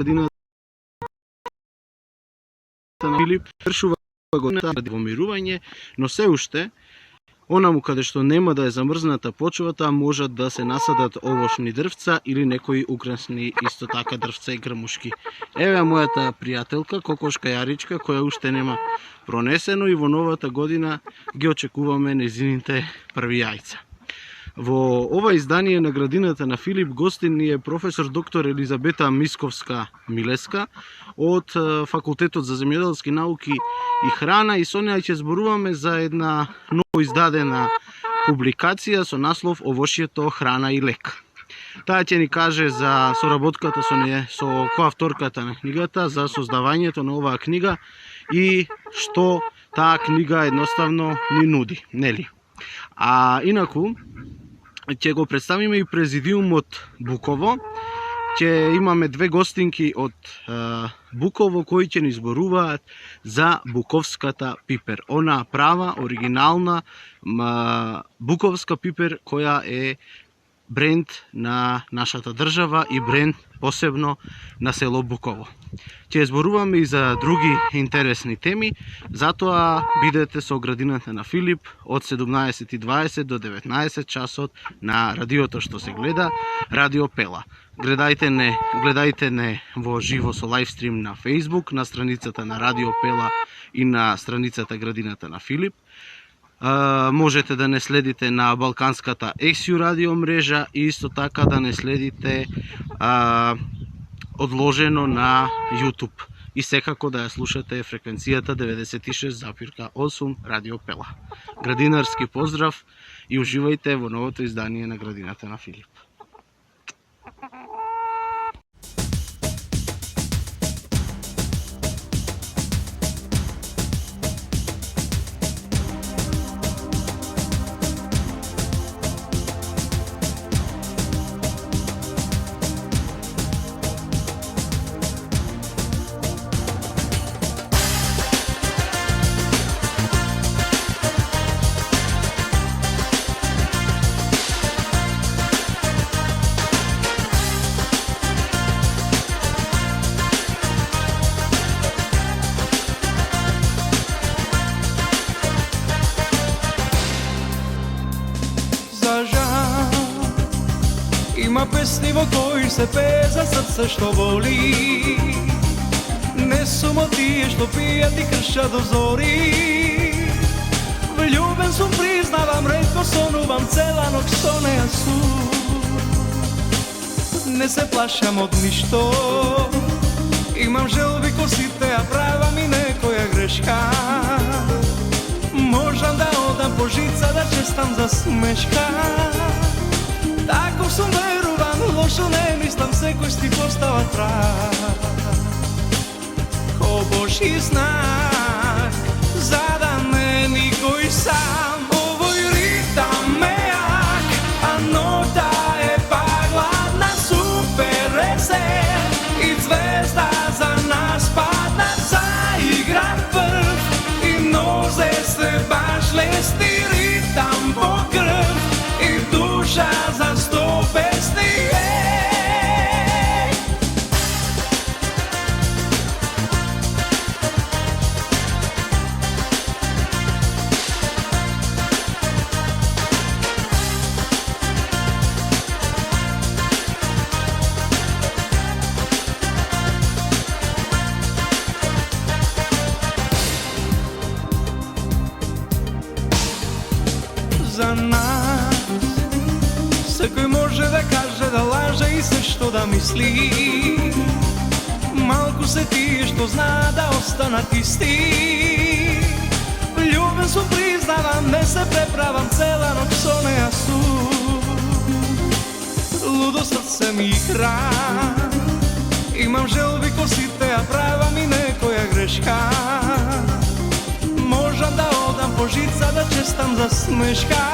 градината на Филип вршува година ради помирување, но се уште онаму каде што нема да е замрзната почвата, можат да се насадат овошни дрвца или некои украсни исто така дрвца и грмушки. Еве мојата пријателка, кокошка Јаричка, која уште нема пронесено и во новата година ги очекуваме незините први јајца. Во ова издание на градината на Филип гостин ни е професор доктор Елизабета Мисковска-Милеска од Факултетот за земјоделски науки и храна и со неја ќе зборуваме за една ново издадена публикација со наслов Овошјето, храна и лек. Таа ќе ни каже за соработката со коавторката на книгата, за создавањето на оваа книга и што таа книга едноставно ни нуди, нели? А инаку ќе го представиме и Президиумот Буково. Ќе имаме две гостинки од Буково кои ќе ни зборуваат за буковската пипер. Она права, оригинална буковска пипер која е бренд на нашата држава и бренд посебно на село Буково. Ќе зборуваме и за други интересни теми, затоа бидете со градината на Филип од 17:20 до 19 часот на радиото што се гледа, Радио Пела. Гледајте не во живо со лайвстрим на Facebook, на страницата на Радио Пела и на страницата Градината на Филип. Можете да не следите на Балканската XU радио мрежа и исто така да не следите одложено на YouTube. И секако да ја слушате фреквенцијата 96,8 Радио Пела. Градинарски поздрав и уживајте во новото издание на Градината на Филип. Има песни во кои се пее за срце што боли. Не сумо тие што пијат и кршат до зори. Влюбен сум, признавам, ретко сонувам, цела ног со неа сум. Не се плашам од ништо, имам желби ко сите, а правам и некоја грешка. Можам да одам по жица, да честам за смешка. Таков сум веруван, лошо не мислам, секој ти постава прав. Ко Божи знак, за да не никој сам. Овој ритам ме јак, а нота е пагладна, супер весел и звезда за нас падна, заигра прв и нозе се баш лести, ритам по крв и душа за 100 песни. За нас секој може да каже, да лаже и се што да мисли. Малку се тие што знаат да останат исти. Влюбен сум, признавам, не се преправам, цела ног со неа сум. Лудо срце ми игра, имам желби ко сите, а правам и некоја грешка. Можам да одам по жица, да честам за смешка.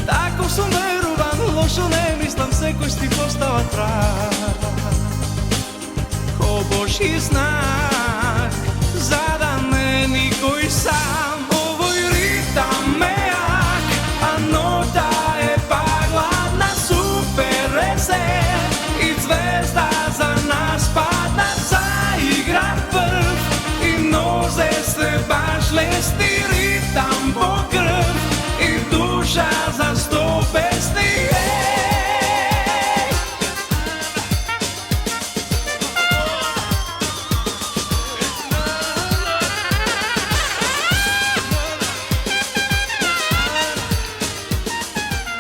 Таков сум веруван, лошо не мислам, секој ти постава прав. Ко Божи знак, за да не никој сам. Овој ритам ме јак, а нота е пагладна, супер весел и звезда за нас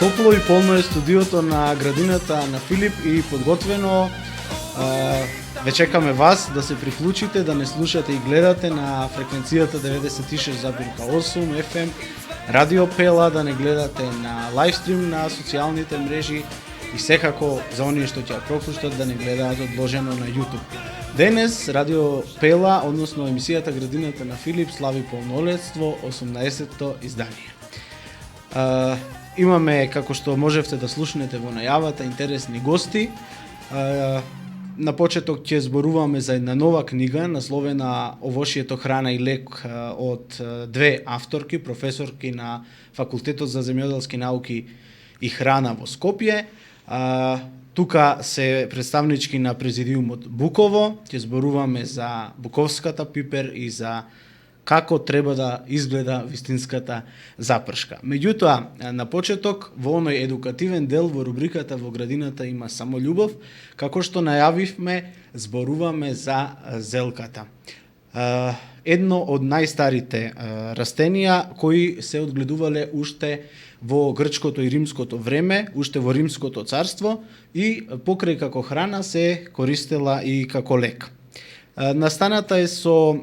Топло и полно е студиото на градината на Филип и подготвено. Ве чекаме вас да се приклучите, да не слушате и гледате на фреквенцијата 96,8 FM, Радио Пела, да не гледате на лайвстрим на социјалните мрежи и секако за оние што ќе пропуштат да не гледаат одложено на YouTube. Денес Радио Пела, односно емисијата Градината на Филип, слави полнолетство, 18-то издание. Имаме, како што можевте да слушнете во најавата, интересни гости. На почеток ќе зборуваме за една нова книга, насловена Овошјето, храна и лек, од две авторки, професорки на Факултетот за земјоделски науки и храна во Скопје. Тука се представнички на Президиумот Буково, ќе зборуваме за буковската пипер и за како треба да изгледа вистинската запршка. Меѓутоа, на почеток, во оној едукативен дел во рубриката Во градината има само љубов, како што најавивме, зборуваме за зелката. Едно од најстарите растенија кои се одгледувале уште во грчкото и римското време, уште во Римското царство и покрај како храна се користела и како лек. Настаната е со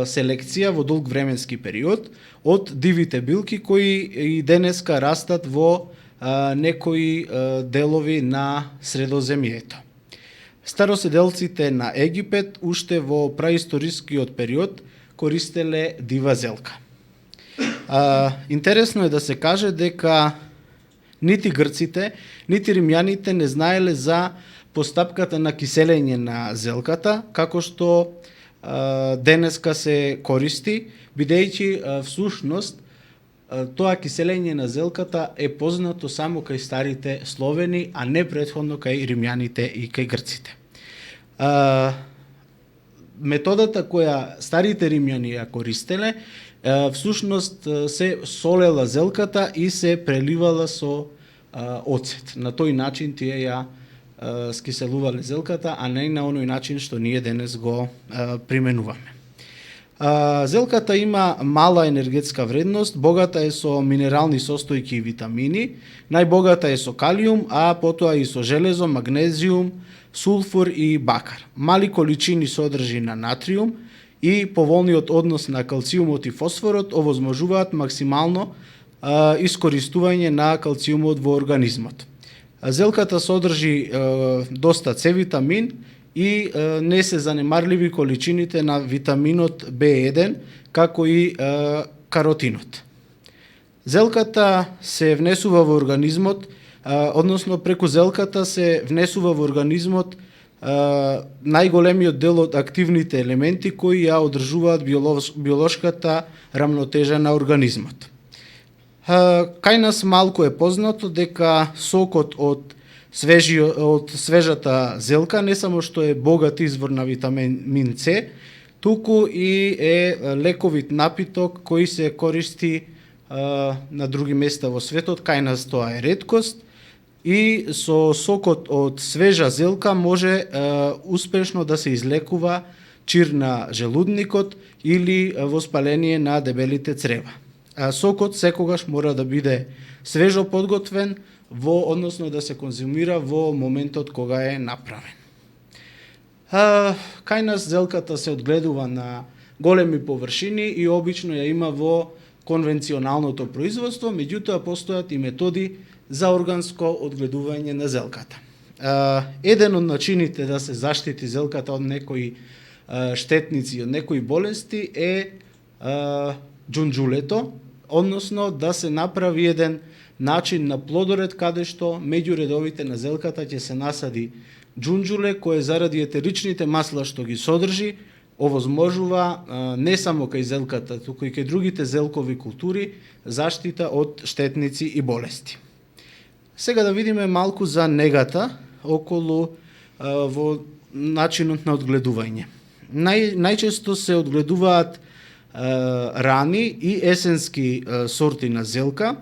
селекција во долг временски период од дивите билки кои и денеска растат во некои делови на Средоземјето. Староседелците на Египет уште во праисторискиот период користеле дива зелка. Интересно е да се каже дека нити грците, нити римјаните не знаеле за постапката на киселење на зелката, како што денеска се користи, бидејќи всушност тоа киселење на зелката е познато само кај старите словени, а не претходно кај римјаните и кај грците. Методата која старите римјани ја користеле, всушност се солела зелката и се преливала со оцет. На тој начин тие ја скиселувале зелката, а не на оној начин што ние денес го применуваме. Зелката има мала енергетска вредност, богата е со минерални состојки и витамини, најбогата е со калиум, а потоа и со железо, магнезиум, сулфур и бакар. Мали количини содржи на натриум и поволниот однос на калциумот и фосфорот овозможуваат максимално искористување на калциумот во организмот. Зелката содржи доста С витамин и не се занемарливи количините на витаминот B1, како и каротинот. Зелката се внесува во организмот, односно преку зелката се внесува во организмот најголемиот дел од активните елементи кои ја одржуваат биолошката рамнотежа на организмот. Кај нас малку е познато дека сокот од свежата зелка не само што е богат извор на витамин С, туку и е лековит напиток кој се користи на други места во светот, кај нас тоа е реткост и со сокот од свежа зелка може успешно да се излекува чир на желудникот или воспаление на дебелите црева. Сокот секогаш мора да биде свежо подготвен, односно да се конзумира во моментот кога е направен. Кај нас зелката се одгледува на големи површини и обично ја има во конвенционалното производство, меѓутоа постојат и методи за органско одгледување на зелката. Еден од начините да се заштити зелката од некои штетници, од некои болести е џунџулето, односно да се направи еден начин на плодоред каде што меѓу редовите на зелката ќе се насади џунџуле кое заради етеричните масла што ги содржи овозможува не само кај зелката, туку и кај другите зелкови култури заштита од штетници и болести. Сега да видиме малку за негата околу во начинот на одгледување. Најчесто се одгледуваат рани и есенски сорти на зелка.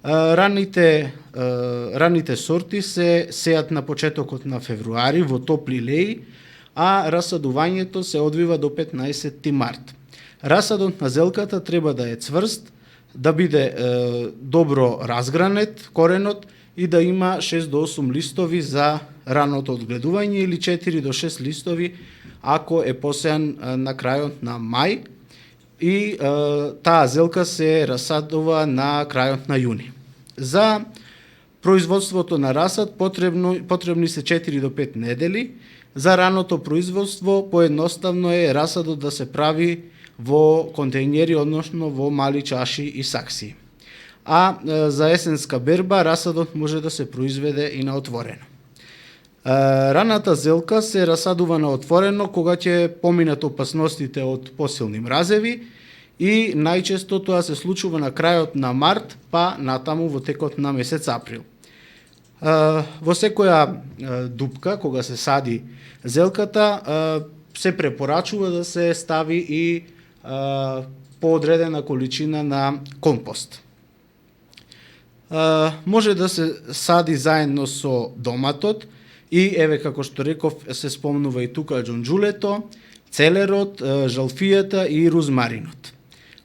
Раните сорти се сеат на почетокот на февруари во топли леи, а расадувањето се одвива до 15 март. Расадот на зелката треба да е цврст, да биде добро разгранет коренот и да има 6 до 8 листови за раното одгледување или 4 до 6 листови ако е посеан на крајот на мај и таа зелка се расадува на крајот на јуни. За производството на расад потребни се 4 до 5 недели. За раното производство поедноставно е расадот да се прави во контејнери, односно во мали чаши и сакси. А за есенска берба расадот може да се произведе и на отворено. Раната зелка се расадува на отворено кога ќе поминат опасностите од посилни мразеви и најчесто тоа се случува на крајот на март па натаму во текот на месец април. Во секоја дупка кога се сади зелката се препорачува да се стави и по одредена количина на компост. Може да се сади заедно со доматот и еве како што реков се спомнува и тука џунџулето, целерот, жалфијата и рузмаринот.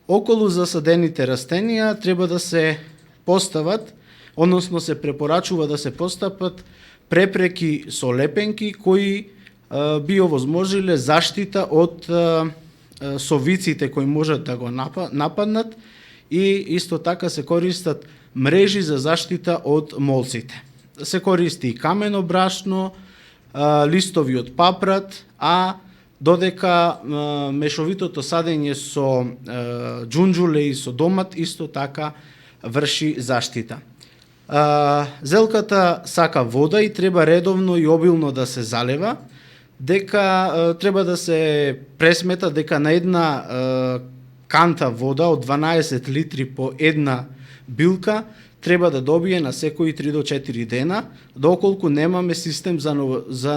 Околу засадените растенија треба да се постават, односно се препорачува да се постават препреки со лепенки кои би овозможиле заштита од совиците кои можат да го нападнат и исто така се користат мрежи за заштита од молците. Се користи и камено брашно, листови од папрат, а додека мешовитото садење со џунџуле и со домат исто така врши заштита. Зелката сака вода и треба редовно и обилно да се залева, дека треба да се пресмета дека на една канта вода од 12 литри по една билка треба да добие на секои 3 до 4 дена, доколку немаме систем за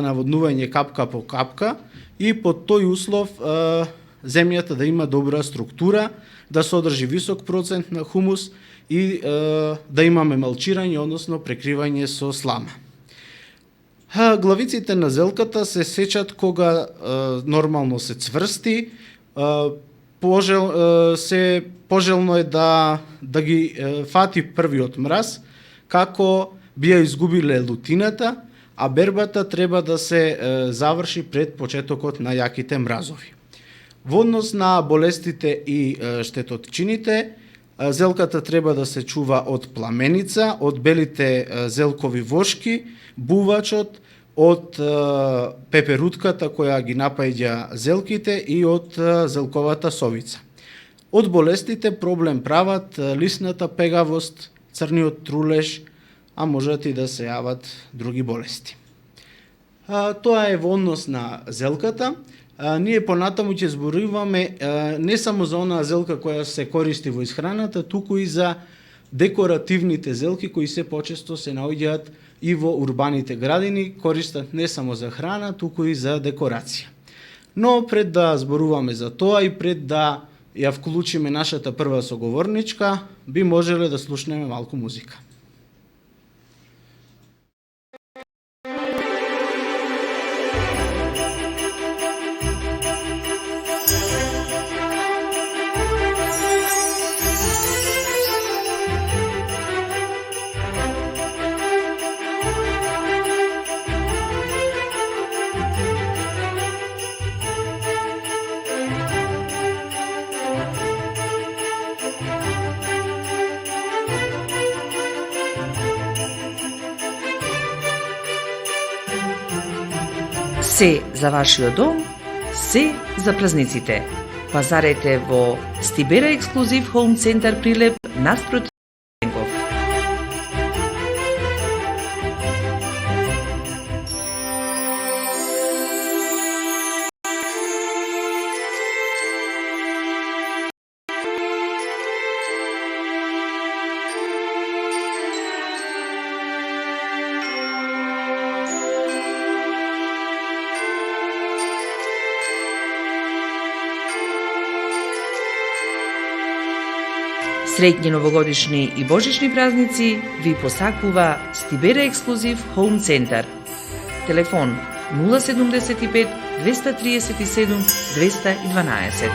наводнување капка по капка и под тој услов земјата да има добра структура, да содржи висок процент на хумус и да имаме малчирање, односно прекривање со слама. Главиците на зелката се сечат кога нормално се цврсти, пожелно е да ги фати првиот мраз, како би ја изгубиле лутината, а бербата треба да се заврши пред почетокот на јаките мразови. Во однос на болестите и штеточините, зелката треба да се чува од пламеница, од белите зелкови вошки, бувачот, од пеперутката која ги напаѓа зелките и од зелковата совица. Од болестите проблем прават лисната пегавост, црниот трулеж, а можат и да се јават други болести. Тоа е во однос на зелката. Ние понатаму ќе зборуваме не само за онаа зелка која се користи во исхраната, туку и за декоративните зелки кои се почесто се наоѓаат и во урбаните градини, користат не само за храна, туку и за декорација. Но пред да зборуваме за тоа и пред да ја вклучиме нашата прва соговорничка, би можеле да слушнеме малку музика. Се за вашиот дом, се за празниците. Пазарете во Стибера Ексклузив Хоум Центар Прилеп наспроти Ленков. Среќни новогодишни и божични празници ви посакува Стибера Ексклузив Хоум Центар. Телефон 075 237 212.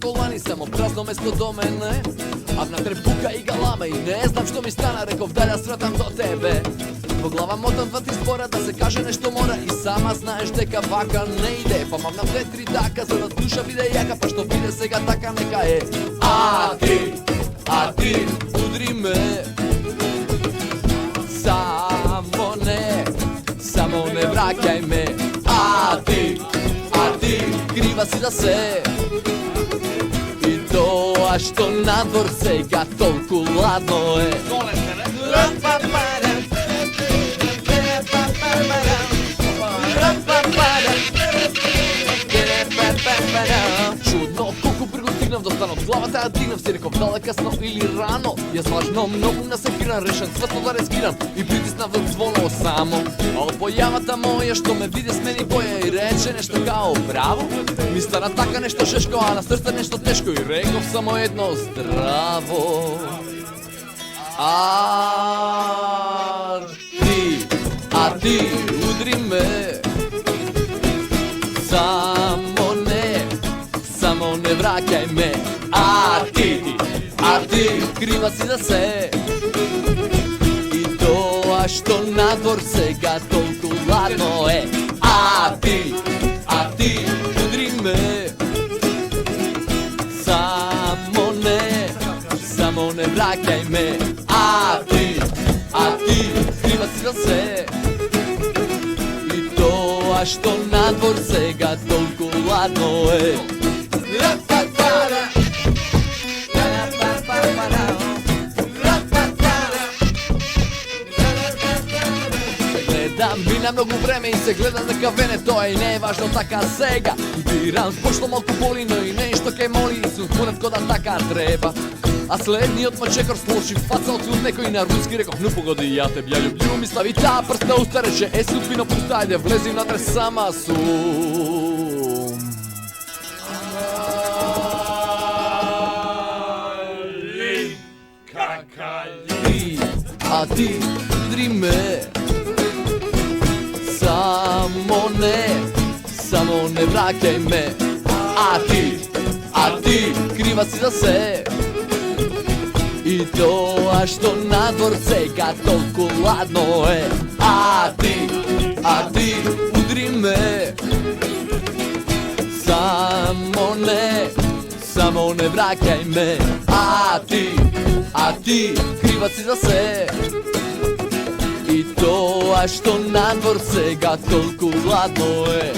колани, само празно место до мене. А внатре бука и галама и не знам што ми стана, реков далја свратам до тебе. Во глава мотам два-три збора да се каже нешто мора и сама знаеш дека вака не иде. Па мамнам две-три дака за да душа биде јака, па што биде сега така нека е. А ти, удри ме. Само не враќај ме. А ти, крива си за се. И тоа што надвор сега толку ладно е. Чудно колку брзо стигнав до станот, главата ја дигнав, си реков дали касно или рано. Јас важно многу насекиран, решен светло да рескирам и притиснав до звоно само. А од појавата моја што ме виде смени боја и рече нешто као браво, ми стана така нешто шешко, а на срце нешто тешко и реков само едно здраво. А ти, удри ме. Само не враќај ме. А ти, крива си за се. И тоа што надвор сега толку ладно е. А ти, удри ме. Само не враќај ме. А ти, крива си за се. И тоа што надвор сега толку ладно е. Мина многу време и се гледа дека вене, тоа и не е важно така сега. Бирам збор што малку боли, но и нешто ке моли и сум збунат кода така треба. А следниот мачекор сложи фаца од некој на руски, реков ну погоди ја те ја љубливо ми стави таа прст на уста, рече е судбино пуста, ајде влези внатре сама сум. А ти, удри ме. Само не враќај ме. А ти, крива си за се. И тоа што надвор сега толку ладно е. А ти, удри ме. Само не враќај ме. А ти, крива си за се. И тоа што надвор сега толку ладно е.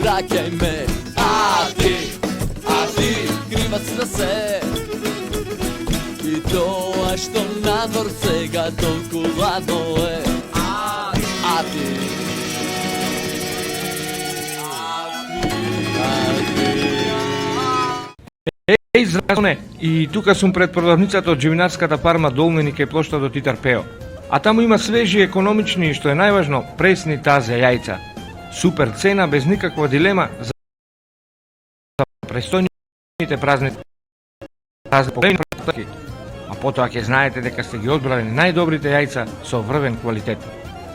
Враќај ме. А ти, крива си за се. И тоа што надвор сега толку ладно е. А ти. Еј, здравоне! И тука сум пред продавницата од живинарската парма Долмени кај плоштадот Титар Пео. А таму има свежи, економични и што е најважно, пресни тазе јајца. Супер цена без никаква дилема за престојните празници. А потоа ќе знаете дека сте ги одбрали најдобрите јајца со врвен квалитет.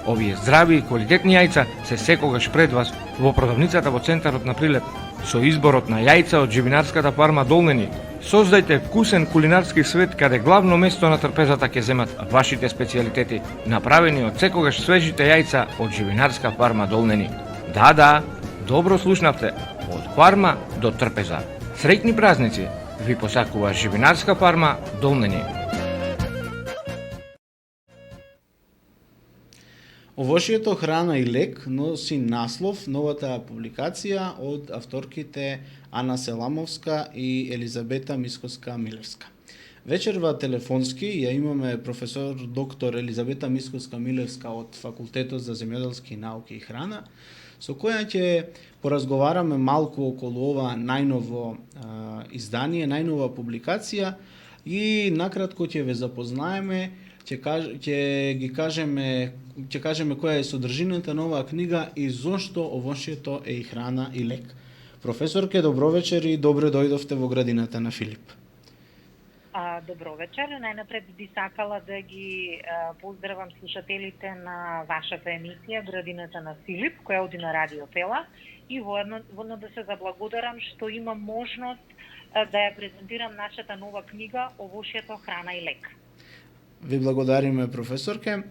Овие здрави и квалитетни јајца се секогаш пред вас во продавницата во центарот на Прилеп Со изборот на јајца од живинарската фарма Долнени, создајте вкусен кулинарски свет каде главно место на трпезата ќе земат вашите специјалитети, направени од секогаш свежите јајца од живинарска фарма Долнени. Да, добро слушнавте, од фарма до трпеза. Среќни празници ви посакува живинарска фарма Долнени. Овошјето храна и лек носи наслов новата публикација од авторките Ана Селамовска и Елизабета Мисковска-Милевска. Вечерва телефонски ја имаме професор доктор Елизабета Мисковска-Милевска од Факултетот за земјоделски науки и храна, со која ќе поразговараме малку околу ова најново издание, најнова публикација и накратко ќе ве запознаеме, ќе кажеме која е содржината на оваа книга и зошто овошјето е и храна и лек. Професорке, добро вечер и добре дојдовте во градината на Филип. Добро вечер. Најнапред би сакала да ги поздравам слушателите на вашата емисија Градината на Филип, која оди на Радио Пела, и воедно да се заблагодарам што имам можност да ја презентирам нашата нова книга Овошјето, храна и лек. Ви благодариме, професорке.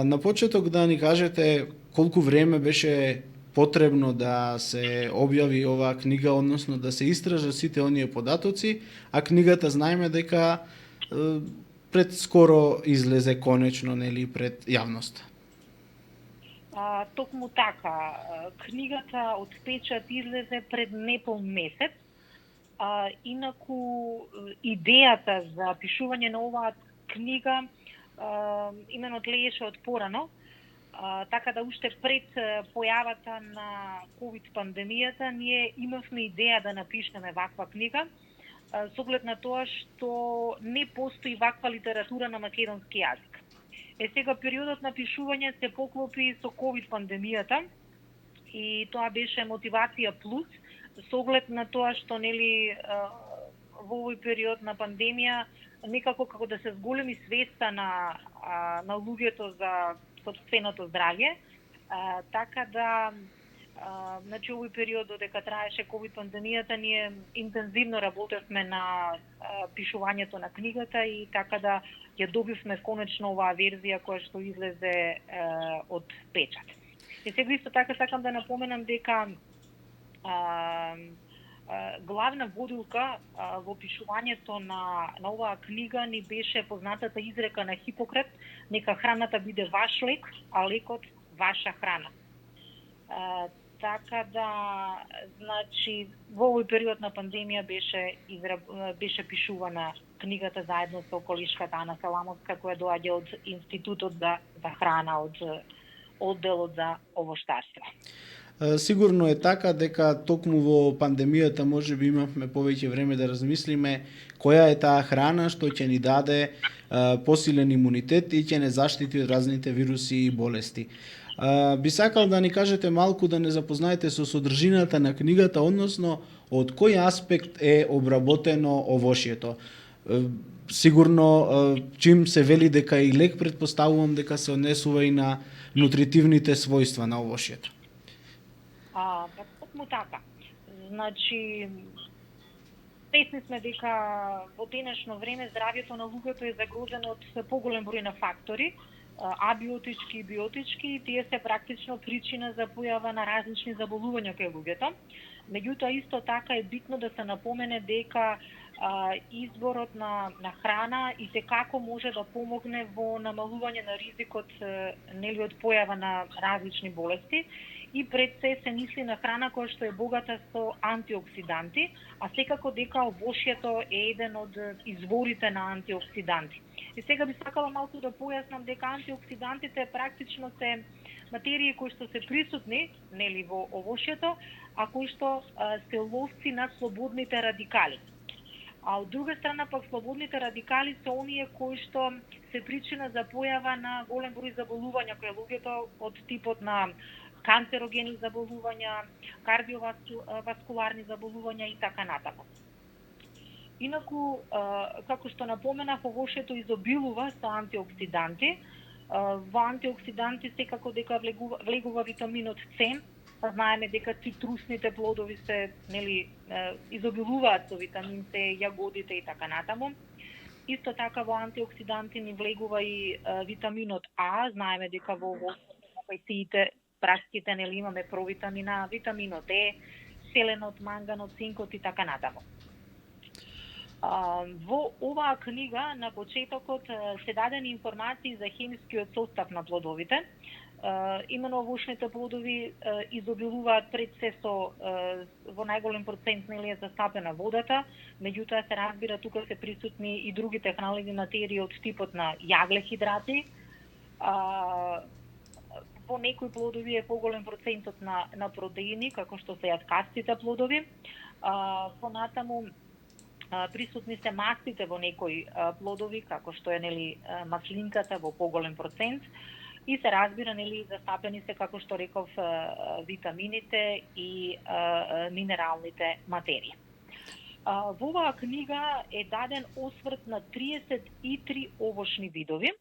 На почеток да ни кажете колку време беше потребно да се објави оваа книга, односно да се истражат сите оние податоци, а книгата знаеме дека пред скоро излезе конечно, нели, пред јавноста. Токму така, книгата од печат излезе пред непол месец. Инаку идејата за пишување на оваа книга именно тлееше од порано, така да уште пред појавата на COVID пандемијата ние имавме идеја да напишеме ваква книга, со оглед на тоа што не постои ваква литература на македонски јазик. Сега периодот на пишување се поклопи со COVID пандемијата и тоа беше мотивација плюс, со оглед на тоа што нели во овој период на пандемија некако како да се зголеми свеста на луѓето за собственото здравје, така да значи овој период додека траеше COVID пандемијата ние интензивно работевме на пишувањето на книгата и така да ја добивме конечно оваа верзија која што излезе од печат. И сега исто така сакам да напоменам дека главна водилка во пишувањето на оваа книга ни беше познатата изрека на Хипократ, нека храната биде ваш лек, а лекот ваша храна. Така да, значи, во овој период на пандемија беше пишувана книгата заедно со колишката Ана Саламовска, која доаѓа од Институтот за храна, од одделот за овоштарство. Сигурно е така дека токму во пандемијата можеби имавме повеќе време да размислиме која е таа храна што ќе ни даде посилен имунитет и ќе не заштити од разните вируси и болести. Би сакал да ни кажете малку, да не запознаете со содржината на книгата, односно од кој аспект е обработено овошјето. Сигурно чим се вели дека и лек, предпоставувам дека се однесува и на нутритивните својства на овошјето. Токму така. Значи, свесни сме дека во денешно време здравјето на луѓето е загрозено од поголем број на фактори, абиотички и биотички, и тие се практично причина за појава на различни заболувања кај луѓето. Меѓутоа, исто така е битно да се напомене дека изборот на храна и секако може да помогне во намалување на ризикот нели од појава на различни болести, и пред се мисли на храна која што е богата со антиоксиданти, а секако дека овошјето е еден од изворите на антиоксиданти. И сега би сакала малку да појаснам дека антиоксидантите практично се материи кои што се присутни нели во овошјето, а кои што се ловци на слободните радикали. А од друга страна пак слободните радикали се оние кои што се причина за појава на голем број заболувања кај луѓето од типот на канцерогени заболувања, кардиоваскуларни заболувања и така натаму. Инаку, како што напоменав, овошјето изобилува со антиоксиданти. Во антиоксиданти секако дека влегува витаминот С, Па знаеме дека цитрусните плодови се, изобилуваат со витамин С, јагодите и така натаму. Исто така во антиоксиданти ни влегува и витаминот А. Знаеме дека во овощите, прашките, имаме провитамина, витаминот Е, селенот, манганот, цинкот и така натаму. Во оваа книга на почетокот се дадени информации за хемискиот состав на плодовите. Имено овошните плодови изобилуваат пред се со во најголем процент е застапена водата, меѓутоа се разбира тука се присутни и другите хранливи материи од типот на јаглехидрати. Во некои плодови е поголем процентот на протеини, како што се јаткастите плодови. Понатаму присутни се мастите во некои плодови, како што е маслинката во поголем процент. И се разбира, застапени се, како што реков, витамините и минералните материи. Во оваа книга е даден осврт на 33 овошни видови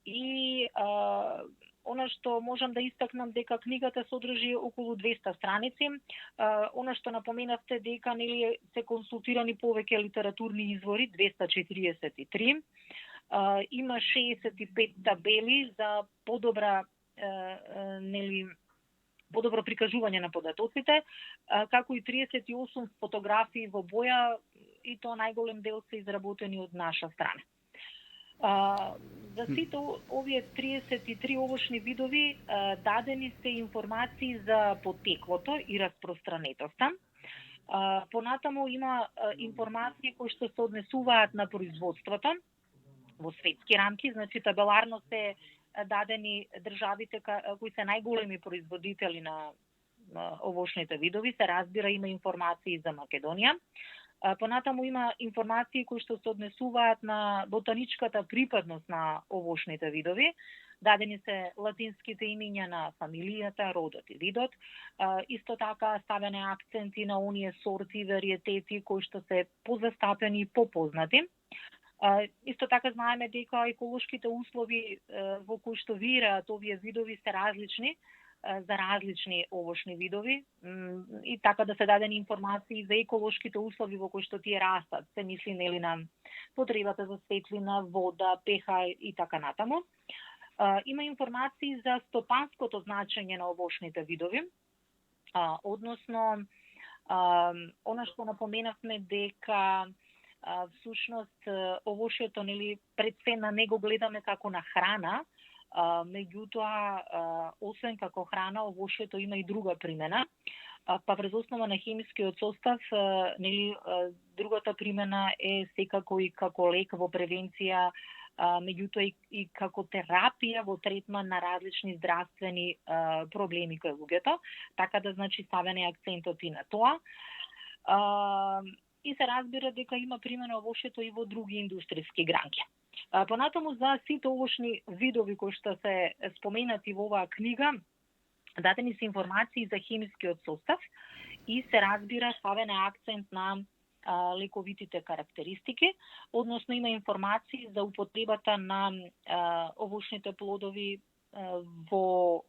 и она што можам да истакнам дека книгата содржи околу 200 страници. Она што напоменавте дека се консултирани повеќе литературни извори, 243. Има 65 табели за подобро прикажување на податоците, како и 38 фотографии во боја, и тоа најголем дел се изработени од наша страна. За сите овие 33 овошни видови дадени се информации за потеклото и распространетоста. Понатаму има информации кои што се однесуваат на производството во светски рамки, значи табеларно се дадени државите кои се најголеми производители на овошните видови. Се разбира, има информации за Македонија. Понатаму има информации кои што се однесуваат на ботаничката припадност на овошните видови. Дадени се латинските имиња на фамилијата, родот и видот. Исто така ставени акценти на оние сорти, вариетети кои што се позастапени и попознати. Исто така знаеме дека еколошките услови во кои што вираат овие видови се различни за различни овошни видови и така да се дадени информации за еколошките услови во кои што тие растат. Се мисли на потребата за светлина, вода, pH и така натаму. Има информации за стопанското значење на овошните видови, односно она што напоменавме дека всушност овошјето пред се на него гледаме како на храна, меѓутоа освен како храна овошјето има и друга примена. Па врз основа на хемискиот состав, другата примена е секако и како лек во превенција, меѓутоа и како терапија во третман на различни здравствени проблеми кај луѓето, така да значи ставен е акцентот и на тоа. И се разбира дека има примена овошјето и во други индустријски гранки. Понатаму за сите овошни видови кои што се споменати во оваа книга, дадени се информации за хемискиот состав и се разбира ставен е акцент на лековитите карактеристики, односно има информации за употребата на овошните плодови во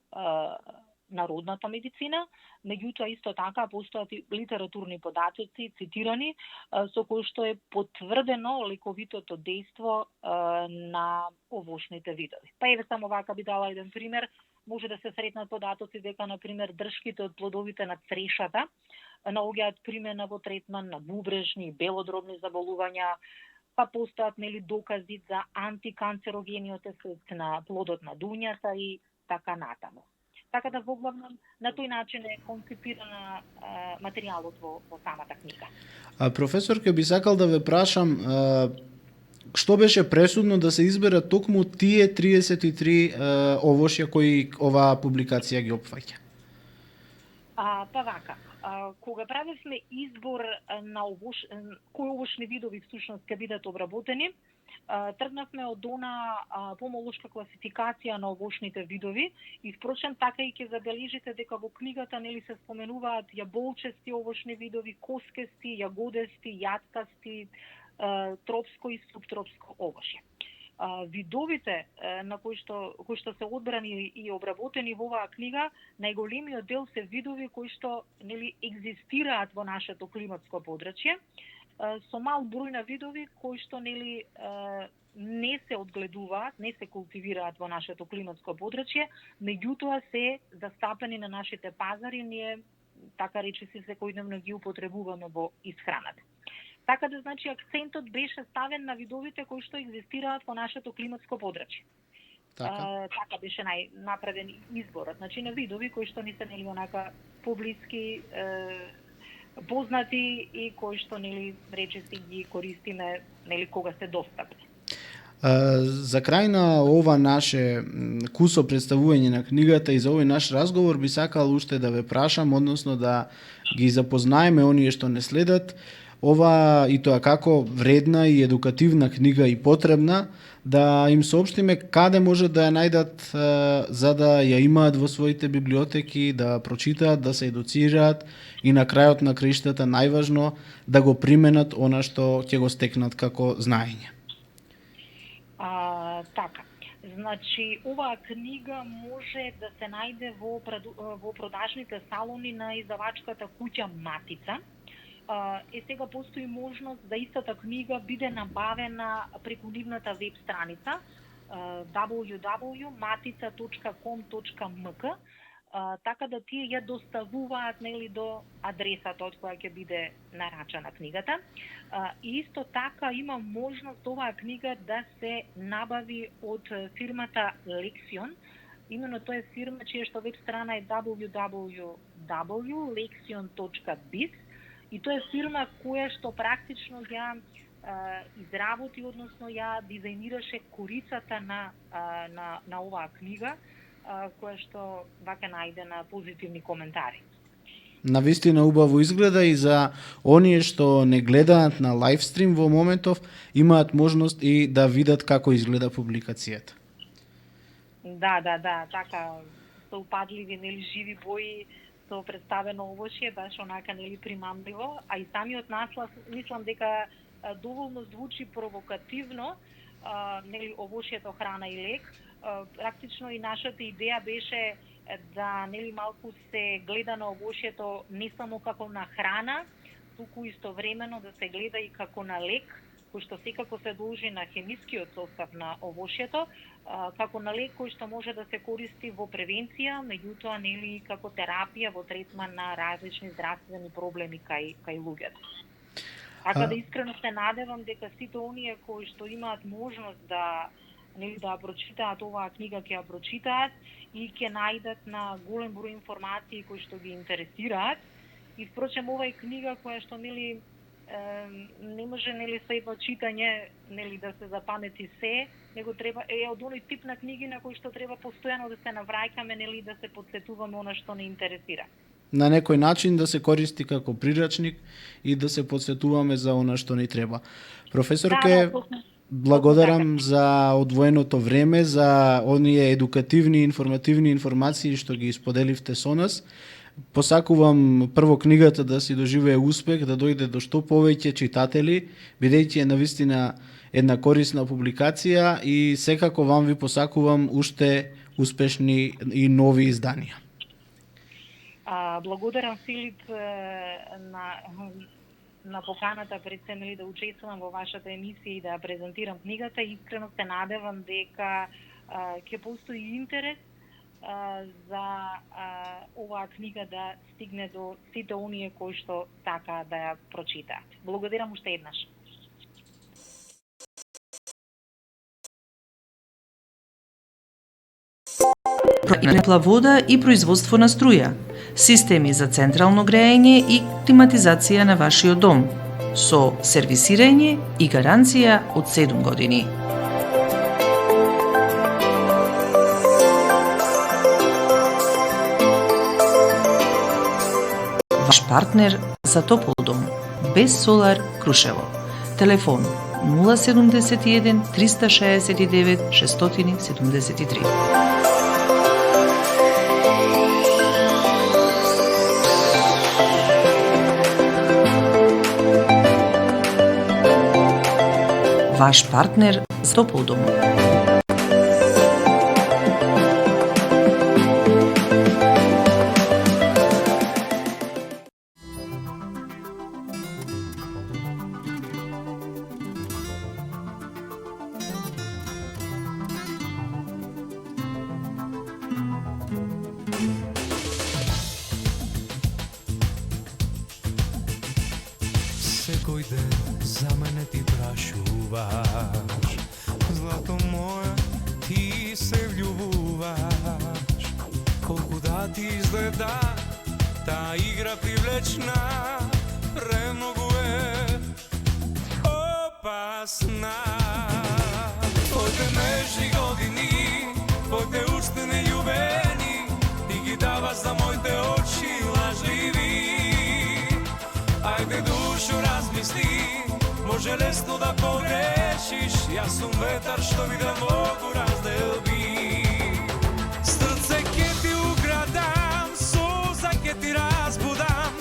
народната медицина, меѓутоа исто така постојат и литературни податоци цитирани со кои што е потврдено лековитото дејство на овошните видови. Па еве само вака би дала еден пример. Може да се сретнат податоци дека на пример дршките од плодовите на црешата наоѓаат примена во третман на бубрежни и белодробни заболувања, па постојат докази за антиканцерогениот ефект на плодот на дуњата и така натаму. Така да во главном на тој начин е концепирана материјалот во самата книга. Професор, ке би сакал да ве прашам, што беше пресудно да се изберат токму тие 33 овошја кои оваа публикација ги опфаќа? Па вака, кога правевме избор на кои овошни видови всушност ќе бидат обработени, тргнавме од она помолошка класификација на овошните видови и впрочем така и ќе забележите дека во книгата се споменуваат јаболчести овошни видови, коскести, јагодести, јаткасти, тропско и субтропско овошје. видовите на кои што се одбрани и обработени во оваа книга, најголемиот дел се видови кои што нели екзистираат во нашето климатско подрачје, со мал број на видови кои што нели не се одгледуваат, не се култивираат во нашето климатско подрачје, меѓутоа се застапени на нашите пазари, ние така речиси секојдневно ги употребуваме во исхраната. Така да, значи, акцентот беше ставен на видовите кои што екзистираат во нашето климатско подрачје. Така беше направен изборот, значи на видови кои што ни се нели онака поблиски, познати и кои што нели речиси ги користиме нели кога се достапни. За крај на ова наше кусо представување на книгата и за овој наш разговор би сакал уште да ве прашам, односно да ги запознаеме оние што не следат, ова и тоа како вредна и едукативна книга и потребна, да им соопштиме каде може да ја најдат за да ја имаат во своите библиотеки, да прочитаат, да се едуцираат и на крајот на краиштата најважно да го применат она што ќе го стекнат како знаење. Така. Значи, оваа книга може да се најде во продажните салони на издавачката куќа Матица. Сега постои можност да истата книга биде набавена преку нивната веб страница www.matica.com.mk, така да тие ја доставуваат нели до адресата од која ќе биде нарачана книгата. И исто така има можност оваа книга да се набави од фирмата Lexion. Именно тоа е фирма чија што веб страна е www.lexion.biz и тоа е фирма која што практично ја изработи, односно ја дизајнираше корицата на оваа книга, која што вака најде на позитивни коментари. Навистина убаво изгледа и за оние што не гледаат на лайвстрим во моментов, имаат можност и да видат како изгледа публикацијата. Да, така со упадливи нели живи бои, со представено овошје, баш онака нели примамливо, а и самиот наслов мислам дека доволно звучи провокативно, нели овошјето храна и лек. Практично и нашата идеја беше да нели малку се гледа на овошјето не само како на храна, туку истовремено да се гледа и како на лек, кој што секако се должи на хемискиот состав на овошјето, како на лек кој што може да се користи во превенција, меѓутоа нели како терапија во третман на различни здравствени проблеми кај луѓето. Така да искрено се надевам дека сите оние кои што имаат можност да прочитаат оваа книга ќе ја прочитаат и ќе најдат на голем број информации кои што ги интересираат. И впрочем ова е книга која што нели не може нели со едно читање нели да се запамети се, него треба од оној тип на книги на кои што треба постојано да се навраќаме нели да се потсетуваме она што не интересира. На некој начин да се користи како прирачник и да се потсетуваме за она што ни треба. Професорке, благодарам за одвоеното време, за оние едукативни и информативни информации што ги споделивте со нас. Посакувам прво книгата да си доживее успех, да дојде до што повеќе читатели, бидејќи е навистина една корисна публикација и секако вам ви посакувам уште успешни и нови изданија. Благодарам, Филип, на поканата пред се да учествувам во вашата емисија и да презентирам книгата. Искрено се надевам дека ќе постои интерес за оваа книга да стигне до сите оние кои што така да ја прочитаат. Благодарам уште еднаш. Тепла вода и производство на струја, системи за централно грејење и климатизација на вашиот дом, со сервисирање и гаранција од 7 години. Ваш партнер за топол дом, без солар Крушево. Телефон 071 369 673. Ваш партнер Топол дом. Секој ден за мене ти прашуваш, злато моја, ти се влюбуваш. Колку да ти изгледа та игра привлечна, премногу е опасна. Твоите нежни години, твоите уште нељубени, ти ги даваш за моите очи лажливи. Ајде душо размисли, може лесно да погрешиш. Јас сум ветар што ви да могу разделби. Срце ке ти украдам, суза ке ти разбудам,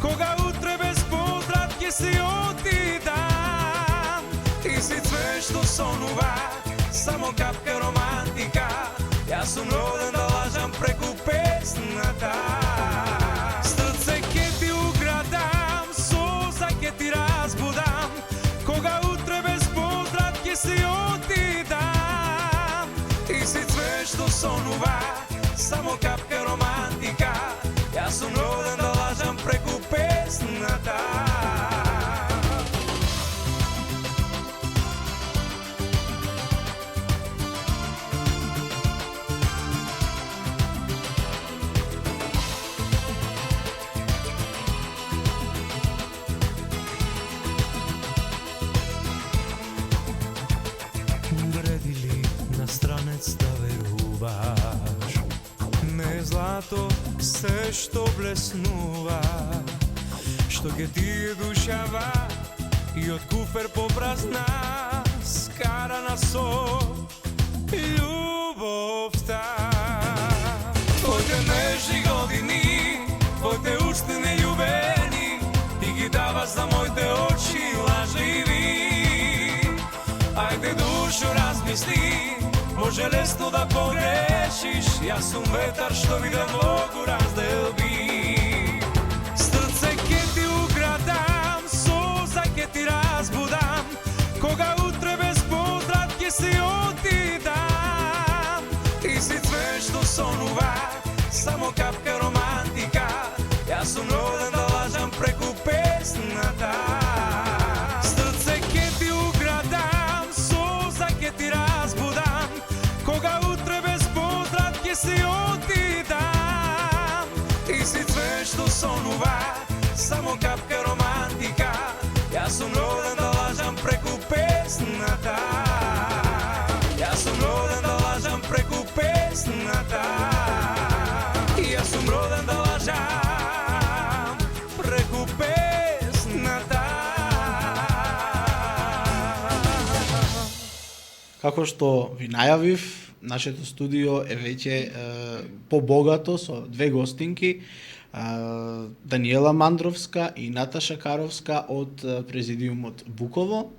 кога утре без поздрав ке си отидам. Ти си цвет што сонува, само капка романтика. Јас сум роден да лажам преку песната. Срце ке ти украдам, ке ти разбудам, кога утре без поздрав ке си отидам. Ти си цвет што сонува, само капка романтика. Јас сум роден да лажам преку песната. Странец да веруваш, не злато се што блеснува, што ке ти е душава и од куфер попразна, скарана со љубовта. Твоите нежни години, твоите уште нељубени, ти ги даваш за моите очи лажливи. Ајде душо размисли, може лесно да погрешиш. Јас сум ветар што ви да могу разделби. Срце ке ти украдам, суза ке ти разбудам, кога утре без поздрав ке си отидам. Ти си цвет што сонува, само капка романтика. Јас сум роден да лажам преку песната. Срце ке ти украдам, суза ке ти разбудам, кога утре без поздрав ке си отидам. Ти си цвет што сонува, само капка романтика. Јас сум роден да лажам преку песната. Јас сум роден да лажам преку песната. Јас сум роден да лажам преку песната. Како што ви најавив, нашето студио е веќе побогато со две гостинки, Даниела Мандровска и Наташа Каровска од Президиумот Буково.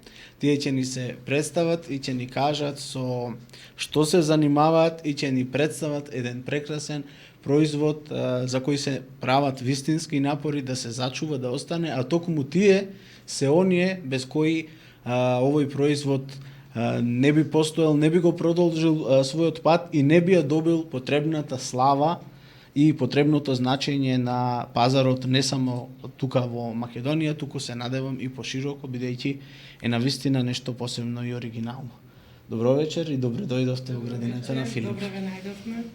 Тие ќе ни се представат и ќе ни кажат со што се занимаваат и ќе ни представат еден прекрасен производ за кој се прават вистински напори да се зачува, да остане, а токму тие се оние без кои овој производ не би постоел, не би го продолжил својот пат и не би ја добил потребната слава и потребното значење на пазарот не само тука во Македонија, туку се надевам и пошироко, бидејќи е навистина нешто посебно и оригинално. Добро вечер и добре дојдовте во градината на Филип. Добре ве најдовме.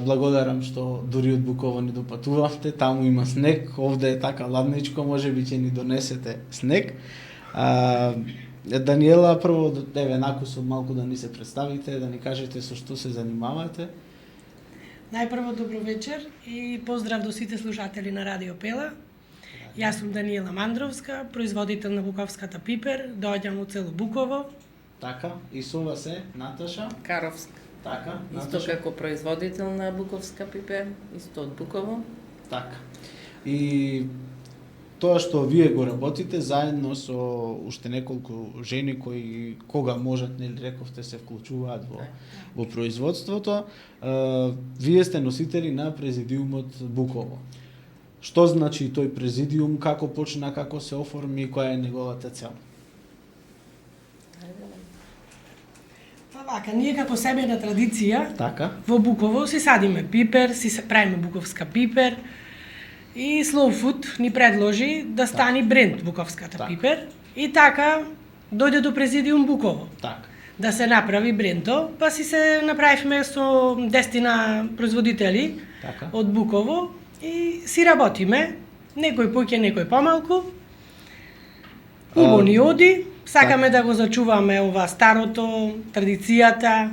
Благодарам што дури од Буково ни допатувавте, таму има снег, овде е така ладничко, можеби ќе ни донесете снег. Даниела, прво, еве накусо малку да ни се представите, да ни кажете со што се занимавате. Најпрво добро вечер и поздрав до сите слушатели на Радио Пела. Јас сум Даниела Мандровска, производител на буковската пипер, доаѓам од село Буково. Така, и со вас е Наташа. Каровска. Така, Исто како производител на буковска пипер, исто од Буково. Така. И тоа што вие го работите заедно со уште неколку жени кои кога можат, нели рековте, се вклучуваат во производството, вие сте носители на Президиумот Буково. Што значи тој президиум, како почна, како се оформи и која е неговата цел? Па вака, ние како семејна традиција Така? во Буково си садиме пипер, си правиме буковска пипер и Slow Food ни предложи да стани бренд буковската Така. пипер и така дојде до Президиум Буково. Така. Да се направи брендо, па си се направивме со 10 производители Така. од Буково и си работиме, некој поќе, некој помалку. Убаво ни оди, сакаме да го зачуваме ова старото, традицијата,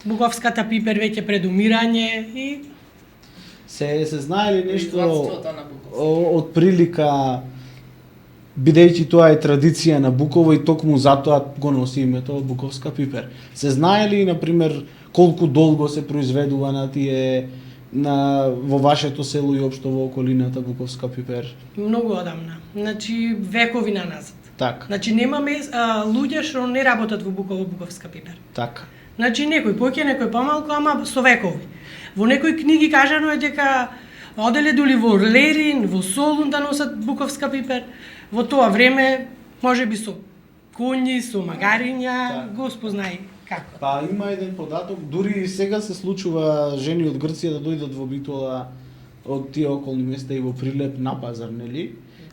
буковската пипер веќе пред умирање и Се знае ли нешто Производството на буковска. од прилика, бидејќи тоа е традиција на Буково и токму затоа го носи името буковска пипер. Се знае ли, например, колку долго се произведува на тие во вашето село и општо во околината буковска пипер? многу одамна, значи векови на назад. Така, Значи немаме луѓе што не работат во Буково буковска пипер. така. Значи некој поќе, некој помалку, ама со векови. Во некои книги кажано е дека оделе дули во Лерин, во Солун да носат буковска пипер. Во тоа време, можеби со коњи, со магариња, Да. Господ знае како. Па има еден податок, дури и сега се случува жени од Грција да дојдат во Битола од тие околни места и во Прилеп на пазар, нели?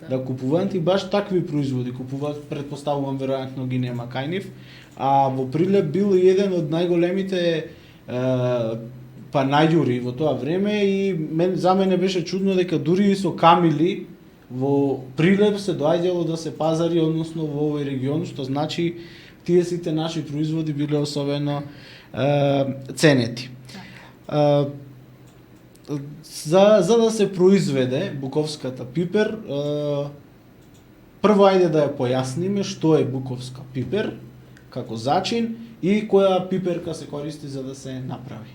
Да купуваат и баш такви производи купуваат, предпоставувам веројатно ги нема кај нив. А во Прилеп бил и еден од најголемите панајури во тоа време и за мене беше чудно дека дури и со камили во Прилеп се доаѓало да се пазари, односно во овој регион, што значи тие сите наши производи биле особено ценети. За да се произведе буковската пипер, прво ајде да ја појасниме што е буковска пипер како зачин и која пиперка се користи за да се направи.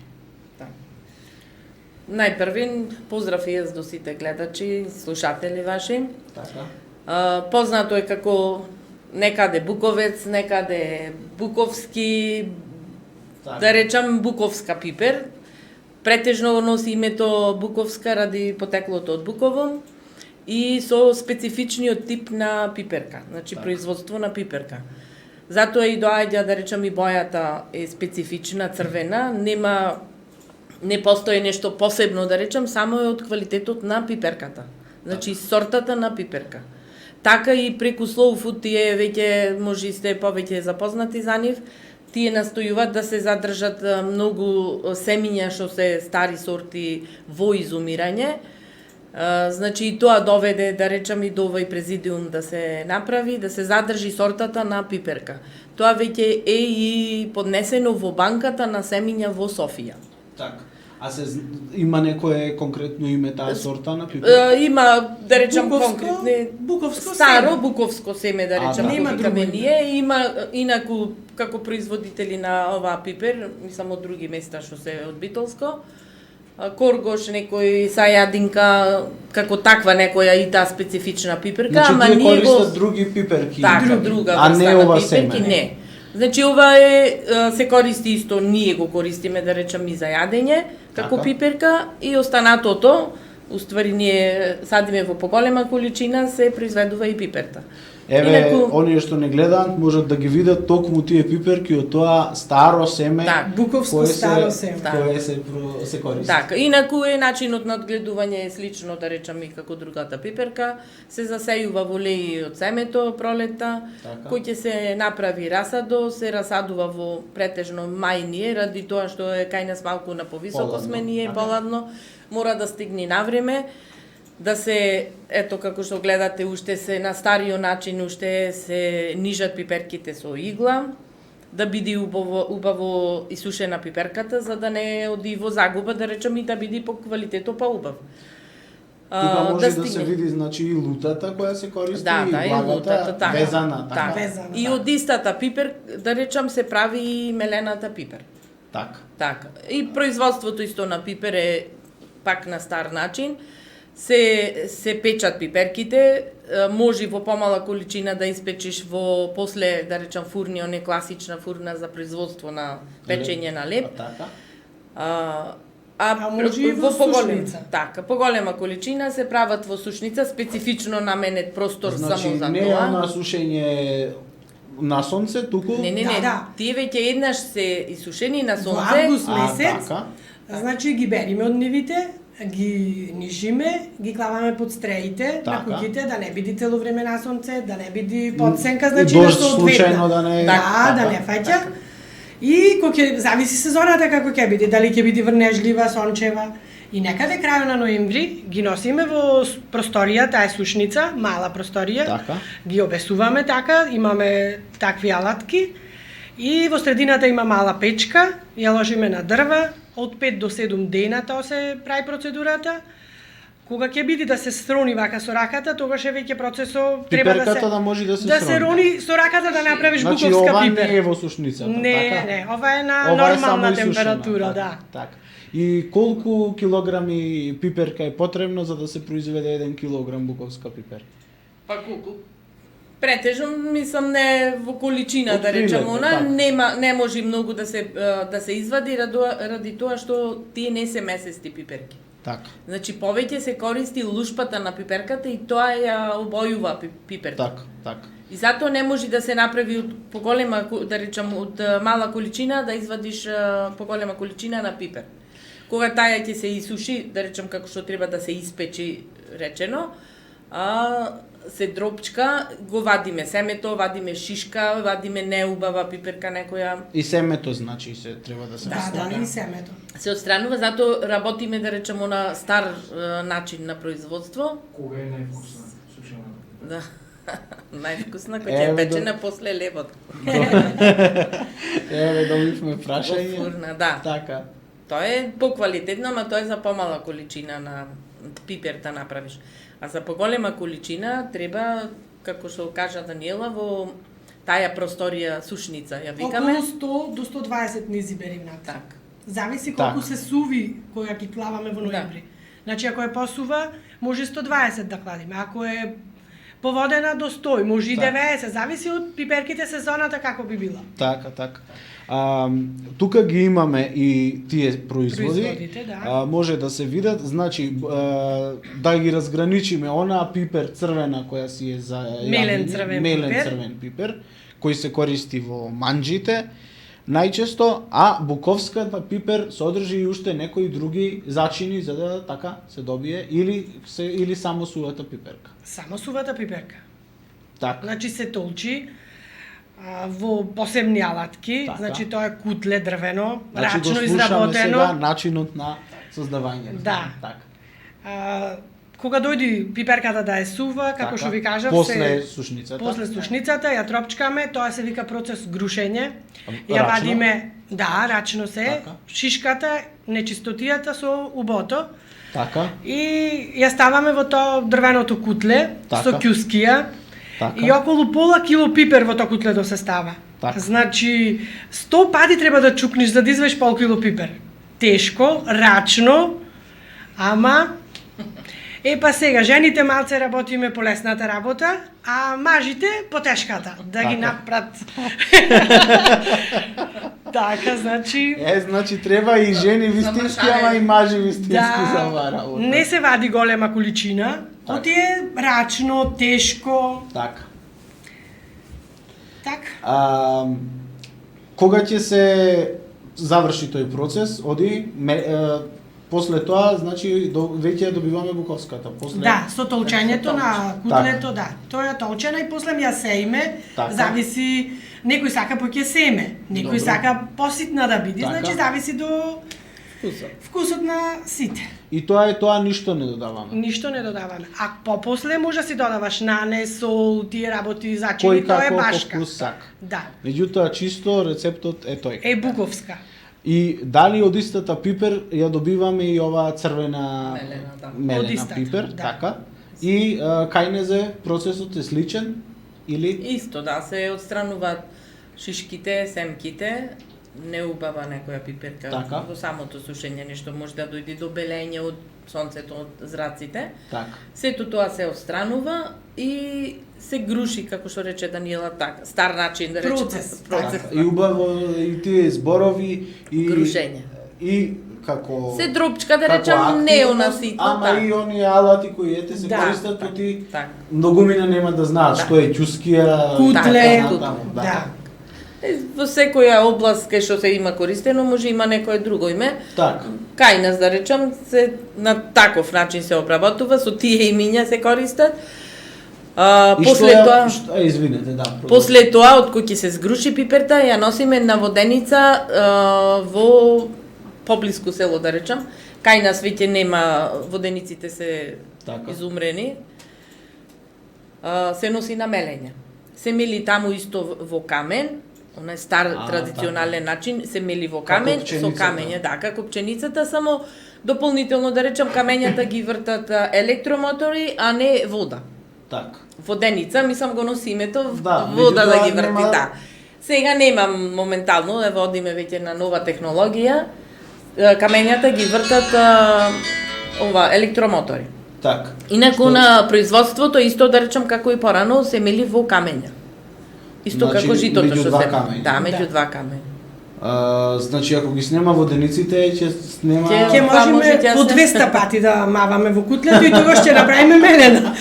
Најпрвин, поздрав и јас до сите гледачи, слушатели ваши. Така. Познато е како некаде буковец, некаде буковски, Така. да речам буковска пипер. Претежно го носи името буковска ради потеклото од Буково и со специфичниот тип на пиперка, значи Така. производство на пиперка. Затоа и доаѓа, да речам, и бојата е специфична, црвена, не постои нешто посебно, да речам, само е од квалитетот на пиперката. Значи сортата на пиперка. Така и преку Slow Food тие веќе може сте повеќе запознати за нив. Тие настојуваат да се задржат многу семиња што се стари сорти во изумирање. Значи и тоа доведе, да речам, и до овој президиум да се направи, да се задржи сортата на пиперка. Тоа веќе е и поднесено во банката на семиња во Софија. Така. А има некое конкретно име таа сорта на пипер? Има, да речам, Буковско- конкретни буковско старо семе. буковско семе, да речам, да. Нема викаме друго име. ние. Има инаку како производители на оваа пипер, мислам од други места што се од Битолско. Коргош, некој сајадинка, како таква некоја и таа специфична пиперка, Значи ама тие ние го користат други пиперки. така, друга а врста не на ова пиперки, семе. не. Значи ова е се користи исто, ние го користиме, да речам, и за јадење како Така. пиперка и останатото, уствари ние садиме во поголема количина, се произведува и пиперта. Еве, Инаку- оние што не гледаат можат да ги видат токму тие пиперки од тоа старо семе Так, буковско кое старо семе. кое се користи. Така, инаку е начинот на одгледување е слично, да речам, и како другата пиперка, се засејува во леи од семето пролетта, Така. кој ќе се направи расадо, се расадува во претежно мај ние, ради тоа што е кај нас малку на повисоко Поладно, сме ние, така. поладно, мора да стигне на време, да се, ето како што гледате, уште се на стариот начин, уште се нижат пиперките со игла, да биде убаво исушена пиперката, за да не оди во загуба, да речем, и да биде по квалитето па-убав. Тука може да се види, значи, и лутата која се користи, Да, и и благата, лутата, така. везана, така. Така. Везана, И да. од истата пипер, да речам, се прави и мелената пипер. Така. Така. И производството исто на пипер е пак на стар начин. се печат пиперките, може во помала количина да испечеш во после, да речам, фурни, не класична фурна за производство на печење на леп. Така. А може и во сушница. Така, поголема количина се прават во сушница, специфично наменет простор Значи, само за не е тоа. на сушење на сонце, туку... Не, Да. тие веќе еднаш се исушени на Во сонце. август А, месец, така. значи ги бериме од нивите, ги нишиме, ги клаваме под стреите на Така. куќите, да не биде цело време на сонце, да не биде подсенка, значи Дожд да се случајно одветна. да не... Да, да не фаќа. И кој ќе зависи сезоната како ќе биде, дали ќе биде врнежлива, сончева. И некаде крајот на ноември ги носиме во просторија, таа е сушница, мала просторија. Така. Ги обесуваме така, имаме такви алатки. И во средината има мала печка, ја ложиме на дрва, од 5 до 7 дена тоа се прави процедурата. Кога ќе биде да се срони вака со раката, тогаш е веќе процесот треба да се Пиперката да може да се да срони. се рони со раката да направиш Значи, буковска ова пипер. не е во сушницата, Не, така? не, ова е на Ова е само нормална исушена, температура, така, да. Така. И колку килограми пиперка е потребно за да се произведе 1 килограм буковска пипер? Па колку? Претежно мислам не во количина да Отприлика, речам она, така. не може многу да се извади ради тоа што тие не се месести пиперки. Така. Значи повеќе се користи лушпата на пиперката и тоа ја обојува пиперка. Така, така. И затоа не може да се направи од поголема, да речам, од мала количина да извадиш поголема количина на пипер. Кога таја ќе се исуши, да речам како што треба да се испечи речено, се дропчка, го вадиме семето, вадиме шишка, вадиме неубава пиперка некоја. И семето значи се треба да се Да, отстрани. да, и семето. Се отстранува, затоа работиме, да речеме, на стар начин на производство. Кога е највкусна сушена? Да. Највкусна која ќе е печена после лебот. Еве добивме Во прашање. фурна, да. Така. Тоа е поквалитетно, ама тоа е за помала количина на пипер да направиш. А за поголема количина треба, како што кажа Даниела, во таа просторија сушница, ја викаме. Околу 100 до 120 низи беривната. Так. Зависи колку Так. се суви која ги клаваме во ноември. Значи ако е посува, може 120 да кладиме. Ако е поводена до 100, може и Так. 90, зависи од пиперките сезоната како би била. Така, така. Тука ги имаме и тие производи. Производите, да. Може да се видат, значи да ги разграничиме онаа пипер црвена која си е за Мелен јадење, црвен мелен пипер. црвен пипер, кој се користи во манџите најчесто, а буковската пипер содржи и уште некои други зачини за да така се добие или само сувата пиперка. Само сувата пиперка. Така. Значи се толчи во посебни алатки, Така. значи тоа е кутле дрвено, Значи го рачно слушаме изработено. сега начинот на создавање. Да. Така. Кога дојди пиперката да е сува, како што ви кажав, после сушницата. после сушницата ја тропчкаме, тоа се вика процес грушење. Ја Рачно? вадиме, да, рачно се, Така. шишката, нечистотијата со убото Така. и ја ставаме во тоа дрвеното кутле Така. со ќускија. Така. И околу пола кило пипер во тоа кутле да се става. Така. Значи, 100 пати треба да чукнеш за да извадиш пол кило пипер. Тешко, рачно, ама па сега, жените малце работиме по лесната работа, а мажите по тешката, да ги Така. напрат. Така, значи... Значи треба и жени вистински, ама и мажи вистински за оваа работа. не се вади голема количина, Така. оти е рачно, тешко, Така. така. Кога ќе се заврши тој процес, после тоа, значи, веќе ја добиваме буковската. После... Да, со толчењето на Така. кутлето, да. Тоа е толчена и после ја сеиме, Така. зависи, некој сака поќе семе, некој Добро. сака поситна да биде, Така. значи зависи до вкусот на сите. И тоа е тоа, ништо не додаваме. Ништо не додаваме. А попосле може да си додаваш нане, сол, тие работи, зачини, Кој тоа е како башка. вкус сака. Да, Меѓутоа, чисто рецептот е тој. е буковска. И дали од истата пипер ја добиваме и оваа црвена Мелена, да. Од мелена истата, пипер, да. така. И кај незе процесот е сличен или Исто, да, се отстрануваат шишките, семките неубава некоја пиперка Така. во самото сушење, нешто може да дојде до белење од сонцето, од зраците. Така. Сето тоа се отстранува и се груши, како што рече Даниела, така, стар начин да речеме. Процес. Процес. И убаво и тие зборови и Грушење. И како Се дропчка, да како речем, не она активност, ситно, ама така. и оние алати кои ете се Да, користат, така, ти така. многумина нема да знаат Да. што е ќускија, Кутле, да. Во секоја област кај што се има користено, може има некое друго име. Така. Кај нас, да речем, се на таков начин се обработува, со тие имиња се користат. И После тоа, извинете, да. после тоа, од кој ќе се сгруши пиперта, ја носиме на воденица во поблиску село, да речем. Кај нас веќе нема, водениците се Така. изумрени. Се носи на мелење. Се мели таму исто во камен, онај стар традиционален начин, се мели во камен, со пченицата. камење, да, како пченицата, само дополнително, да речем, камењата ги вртат електромотори, а не вода. Така. Воденица, мислам го носи името, Да, вода да меѓутоа ги врти, нема- да. Сега немам моментално, да водиме веќе на нова технологија, камењата ги вртат електромотори. Така. Инаку на производството исто да речем како и порано се мели во камења. Исто Значи, како житото меѓу што два се камења. Да, меѓу Да. два камења. Значи, ако ги снема водениците, ќе снема... Ќе Па, може можеме ќе по се- 200 пати да маваме во кутлето и тогаш ќе направиме мелена.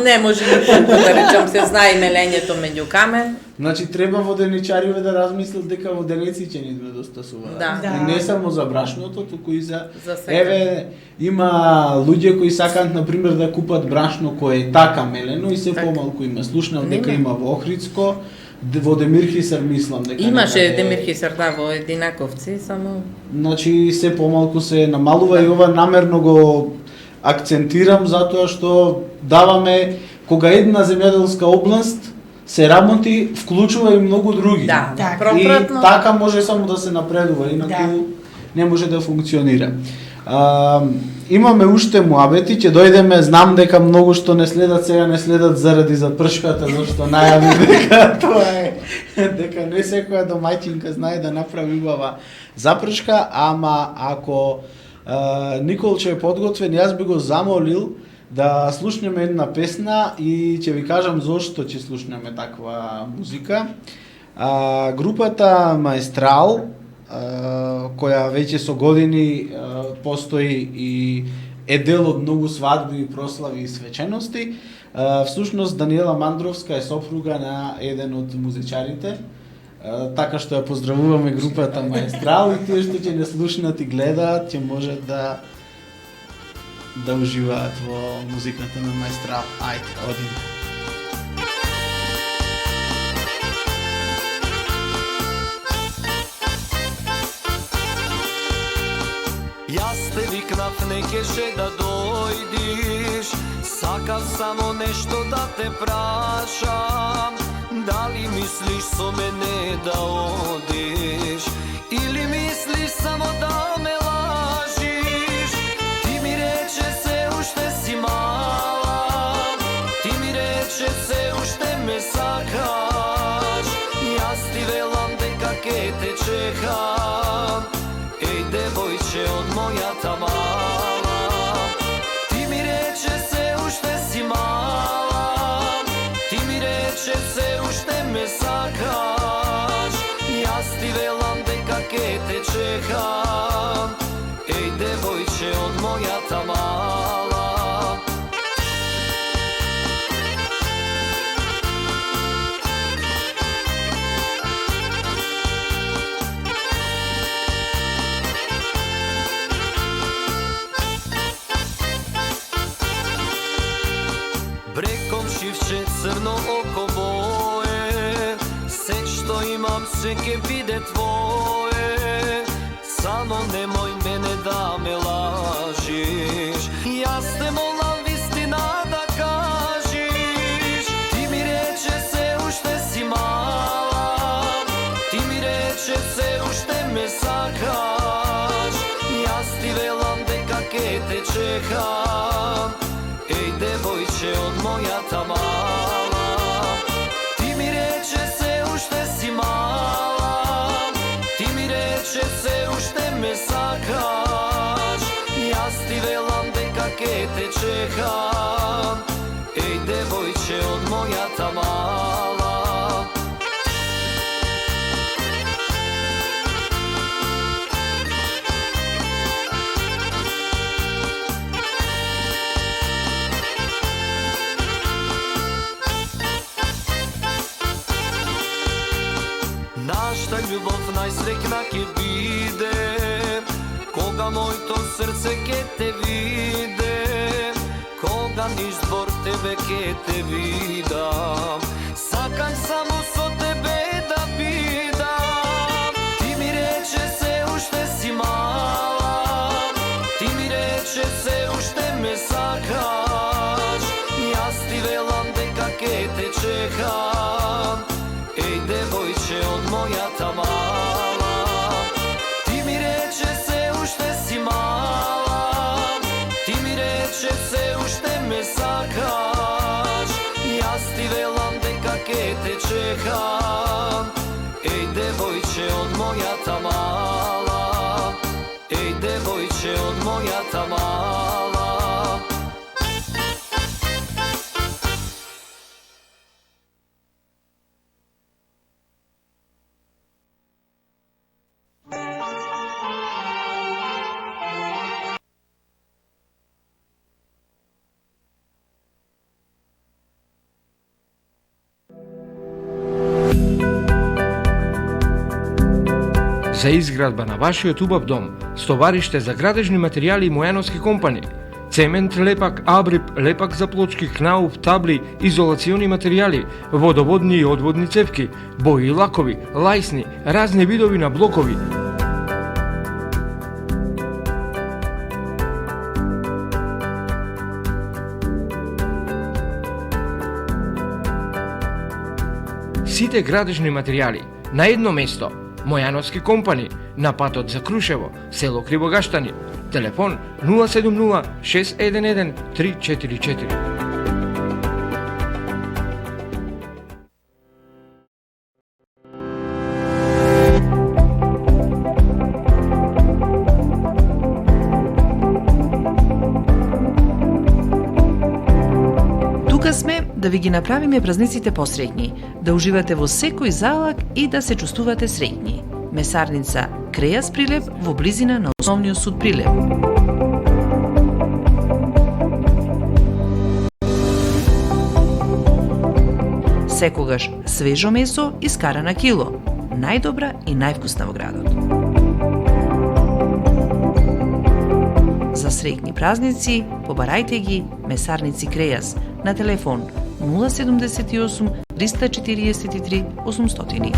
Не може ни толку да речем се знае мелењето меѓу камен. Значи, треба воденичариве да размислат дека воденици ќе ни недостасуваат. Да. Да. И не само за брашното, туку и за... За секој. Еве, има луѓе кои сакаат, например, да купат брашно кое е така мелено и се Така. помалку има. Слушнав дека Нема. има во Охридско, во Демирхисар мислам дека Имаше некаде- Демирхисар да во Единаковци, само Значи, се помалку се намалува и ова намерно го акцентирам затоа што даваме кога една земјоделска област се работи, вклучува и многу други. да, Така. И пропратно. така може само да се напредува, инаку Да. не може да функционира. Имаме уште муабети, ќе дојдеме, знам дека многу што не следат сега не следат заради запршката, зашто најави дека тоа е дека не секоја домаќинка знае да направи убава запршка, ама ако Николче е подготвен, јас би го замолил да слушнеме една песна и ќе ви кажам зошто ќе слушнеме таква музика. Групата Маестрал, која веќе со години постои и е дел од многу свадби и прослави и свечености. Всушност Даниела Мандровска е сопруга на еден од музичарите, така што ја поздравуваме групата Маестрал и тие што ќе не слушнат и гледаат ќе може да уживаат во музиката на Маестрал. Ајде, одиме. Јас те викнав, не кеше да дојдиш. Сакав само нешто да те прашам. Дали мислиш со мене да одиш? Или мислиш само да ме лажиш? Ти ми рече се уште си мала. Ти ми рече се уште ме сакаш. Јас ти велам дека ке те чекам. Еј, девојче од мојата мала. Ти ми рече се уште си мала. Ти ми рече се уште ме сакаш. Јас ти велам дека ке те чекам. Еј, девојче од мојата мала. Брекомшивче црно око бое, се што имам се ке биде твое. Само немој мене да ме лажиш. Јас те молам вистина да кажиш. Ти ми рече се уште си мала. Ти ми рече се уште ме сакаш. Јас ти велам дека ке те чекам. Еј, девојче од мојата мала. Ти ми рече се уште си мала. me sakaš, jaz ti velam дека ке te čekam. Ej devojče od moja ta mala. Нашата љубов најсрекна ќе биде кога моето срце ќе те виде, кога низ двор тебе ќе те видам. Сакам само со тебе да бидам. Ти ми рече се уште си мала, ти ми рече се уште ме сакаш, јас ти велам дека ќе те чекам. Ej devojče od moja ta mala, ti mi reče se ušte si mala, ti mi reče se ušte me sakaš, jaz ti velam дека ке te čekam. Ej devojče od moja ta mala, ej devojče od moja ta mala. За изградба на вашиот убав дом, стовариште за градежни материјали Мојановски компани, цемент, лепак, абрип, лепак за плочки, кнауп, табли, изолациони материјали, водоводни и одводни цевки, бои и лакови, лајсни, разни видови на блокови. Сите градежни материјали на едно место. Мојановски компани, на патот за Крушево, село Кривогаштани. Телефон 070 611 344. Тука сме да ви ги направиме празниците посреќни, да уживате во секој залак и да се чувствувате среќни. Месарница Крејас Прилеп во близина на основниот суд Прилеп. Секогаш свежо месо искара на кило. Најдобра и највкусна во градот. За среќни празници побарајте ги Месарници Крејас на телефон 078 343 800.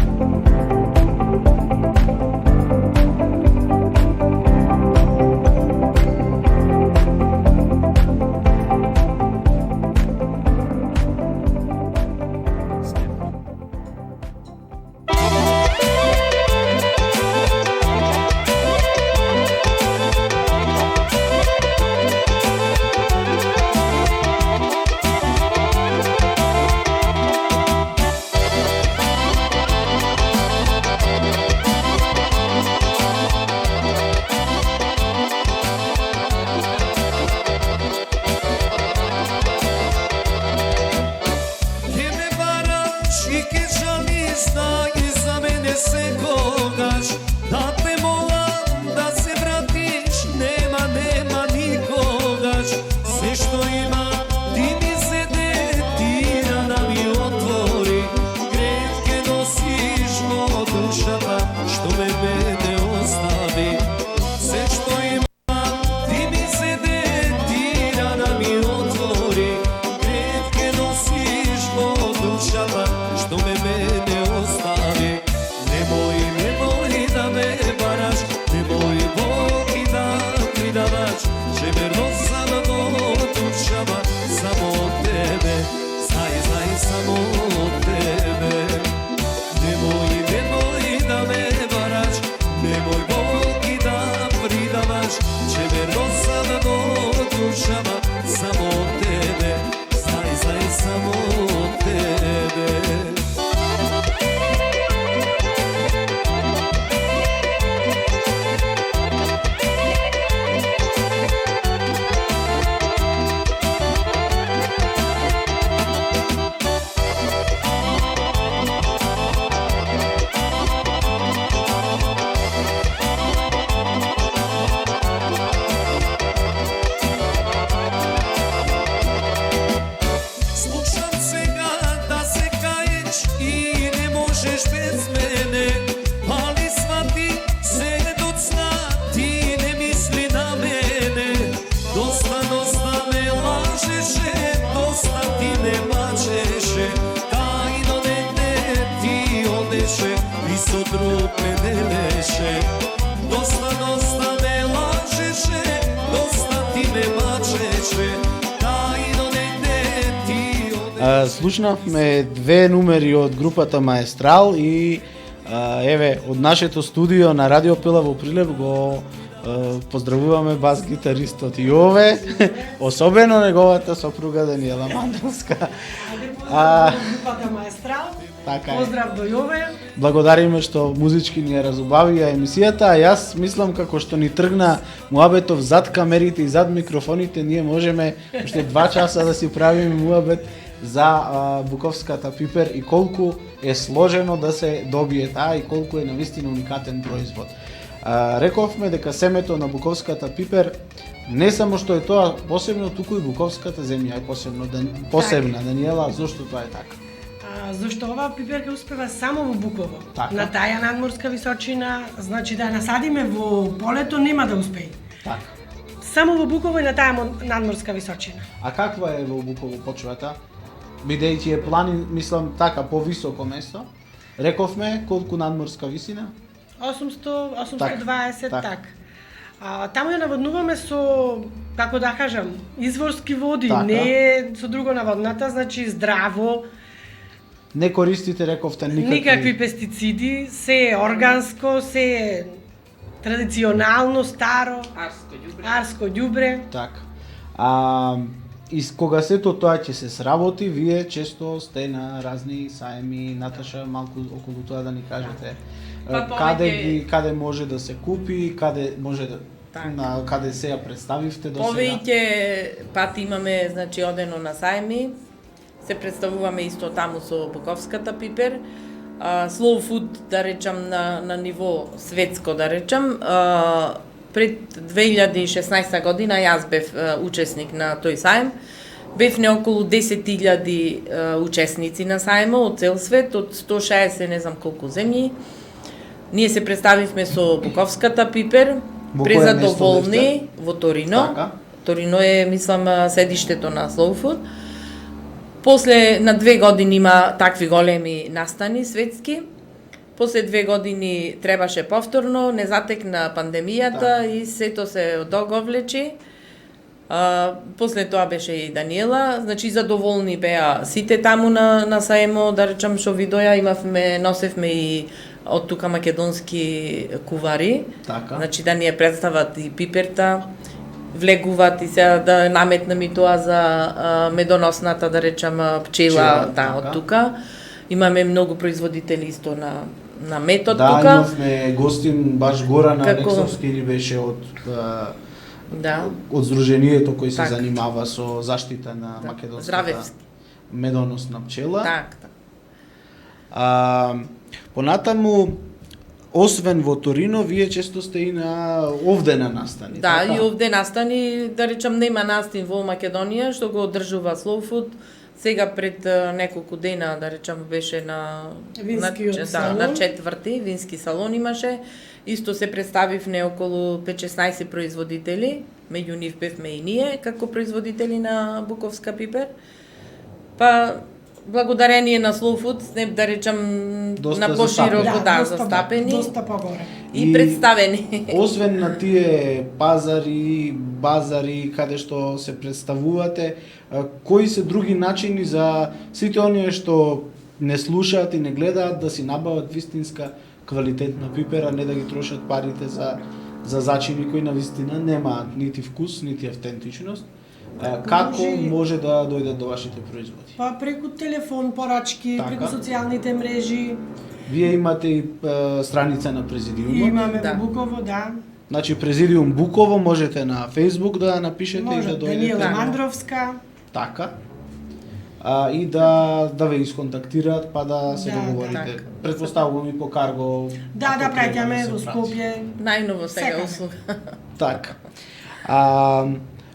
plače. Dosta me lažeše, dosta ti me мачеше. Тајно негде ти оде. Слушнавме две numeri од групата Маестрал и еве од нашето студио на Радио Пила во Прилеп го поздравуваме бас-гитаристот Јове, особено неговата сопруга Даниела Мандровска. Групата Маестрал. Така е. Поздрав до Јове. Благодариме што музички ни ја разубавија емисијата, а јас мислам како што ни тргна муабетов зад камерите и зад микрофоните, ние можеме уште 2 часа да си правиме муабет за буковската пипер и колку е сложено да се добие таа и колку е навистина уникатен производ. Рековме дека семето на буковската пипер не само што е тоа посебно, туку и буковската земја е посебна. Даниела, зошто тоа е така? Зашто оваа пиперка успева само во Буково. Така. На таја надморска височина, значи да ја насадиме во полето нема да успее. Така. Само во Буково и на таја надморска височина. А каква е во Буково почвата? Бидејќи е планин, мислам така повисоко место. Рековме колку надморска висина? 800, 820, Так. так. Таму ја наводнуваме со, како да кажам, изворски води, Така. не е со друго наводната, значи здраво, Не користите, рековте, никакви пестициди, се е органско, се е традиционално, старо, арско ѓубре. Така. И кога сето тоа ќе се сработи, вие често сте на разни саеми. Наташа, малку околу тоа да ни кажете. Каде може да се купи, каде може да каде се ја представивте до сега? Повеќе пати имаме, значи, одено на сајми, се представуваме исто таму со буковската пипер. Slow food, да речам, на ниво светско, да речам. Пред 2016 година јас бев учесник на тој сајм. Бевне околу 10.000 учесници на сајмот од цел свет, од 160 не знам колку земји. Ние се представивме со буковската пипер, презадоволни во Торино. Така. Торино е, мислам, седиштето на Slow Food. После на 2 години има такви големи настани светски. После 2 години требаше повторно, не затекна пандемијата и сето се одоговлечи. После тоа беше и Даниела, значи задоволни беа сите таму на саемо, да речам што видоја, носевме и од тука македонски кувари. Така. Значи да ни ја представат и пиперта, влегуваат и сега да наметнам и тоа за медоносната, да речам, пчела, од тука. Имаме многу производители исто на мед од тука. Да, имавме гостин баш гора на Лексовски ни беше од здруженијето кој се занимава со заштита на македонската медоносна пчела. Так. Понатаму, освен во Торино, вие често сте и овде на настани. Да, така? и овде настани, да речам, нема настин во Македонија, што го одржува Slow Food. Сега пред неколку дена, да речам, беше на 4 вински салон имаше. Исто се представивме околу 5-16 производители, меѓу нив бевме и ние, како производители на буковска пипер. Па, благодарение на Slow Food, не да речам, доста на пошироко, застапени. Доста погоре. И представени. Освен на тие пазари, базари, каде што се представувате, кои се други начини за сите оние што не слушаат и не гледаат да си набават вистинска квалитетна пипера, не да ги трошат парите за зачини кои на вистина немаат нити вкус, нити автентичност? Како може да дојдат до вашите производи? Па преку телефон, порачки, Така. преку социјалните мрежи. Вие имате и страница на Президиумот. Имаме во Буково, да. Значи Президиум Буково можете на Facebook да напишете и да дојдете. Даниела Мандровска. Така. И да ве исконтактираат па да се договорите. така. Предпоставувам и по карго. Да, ако праќаме треба во се прати. Скопје. Најново сега Секаде. услуга. Така.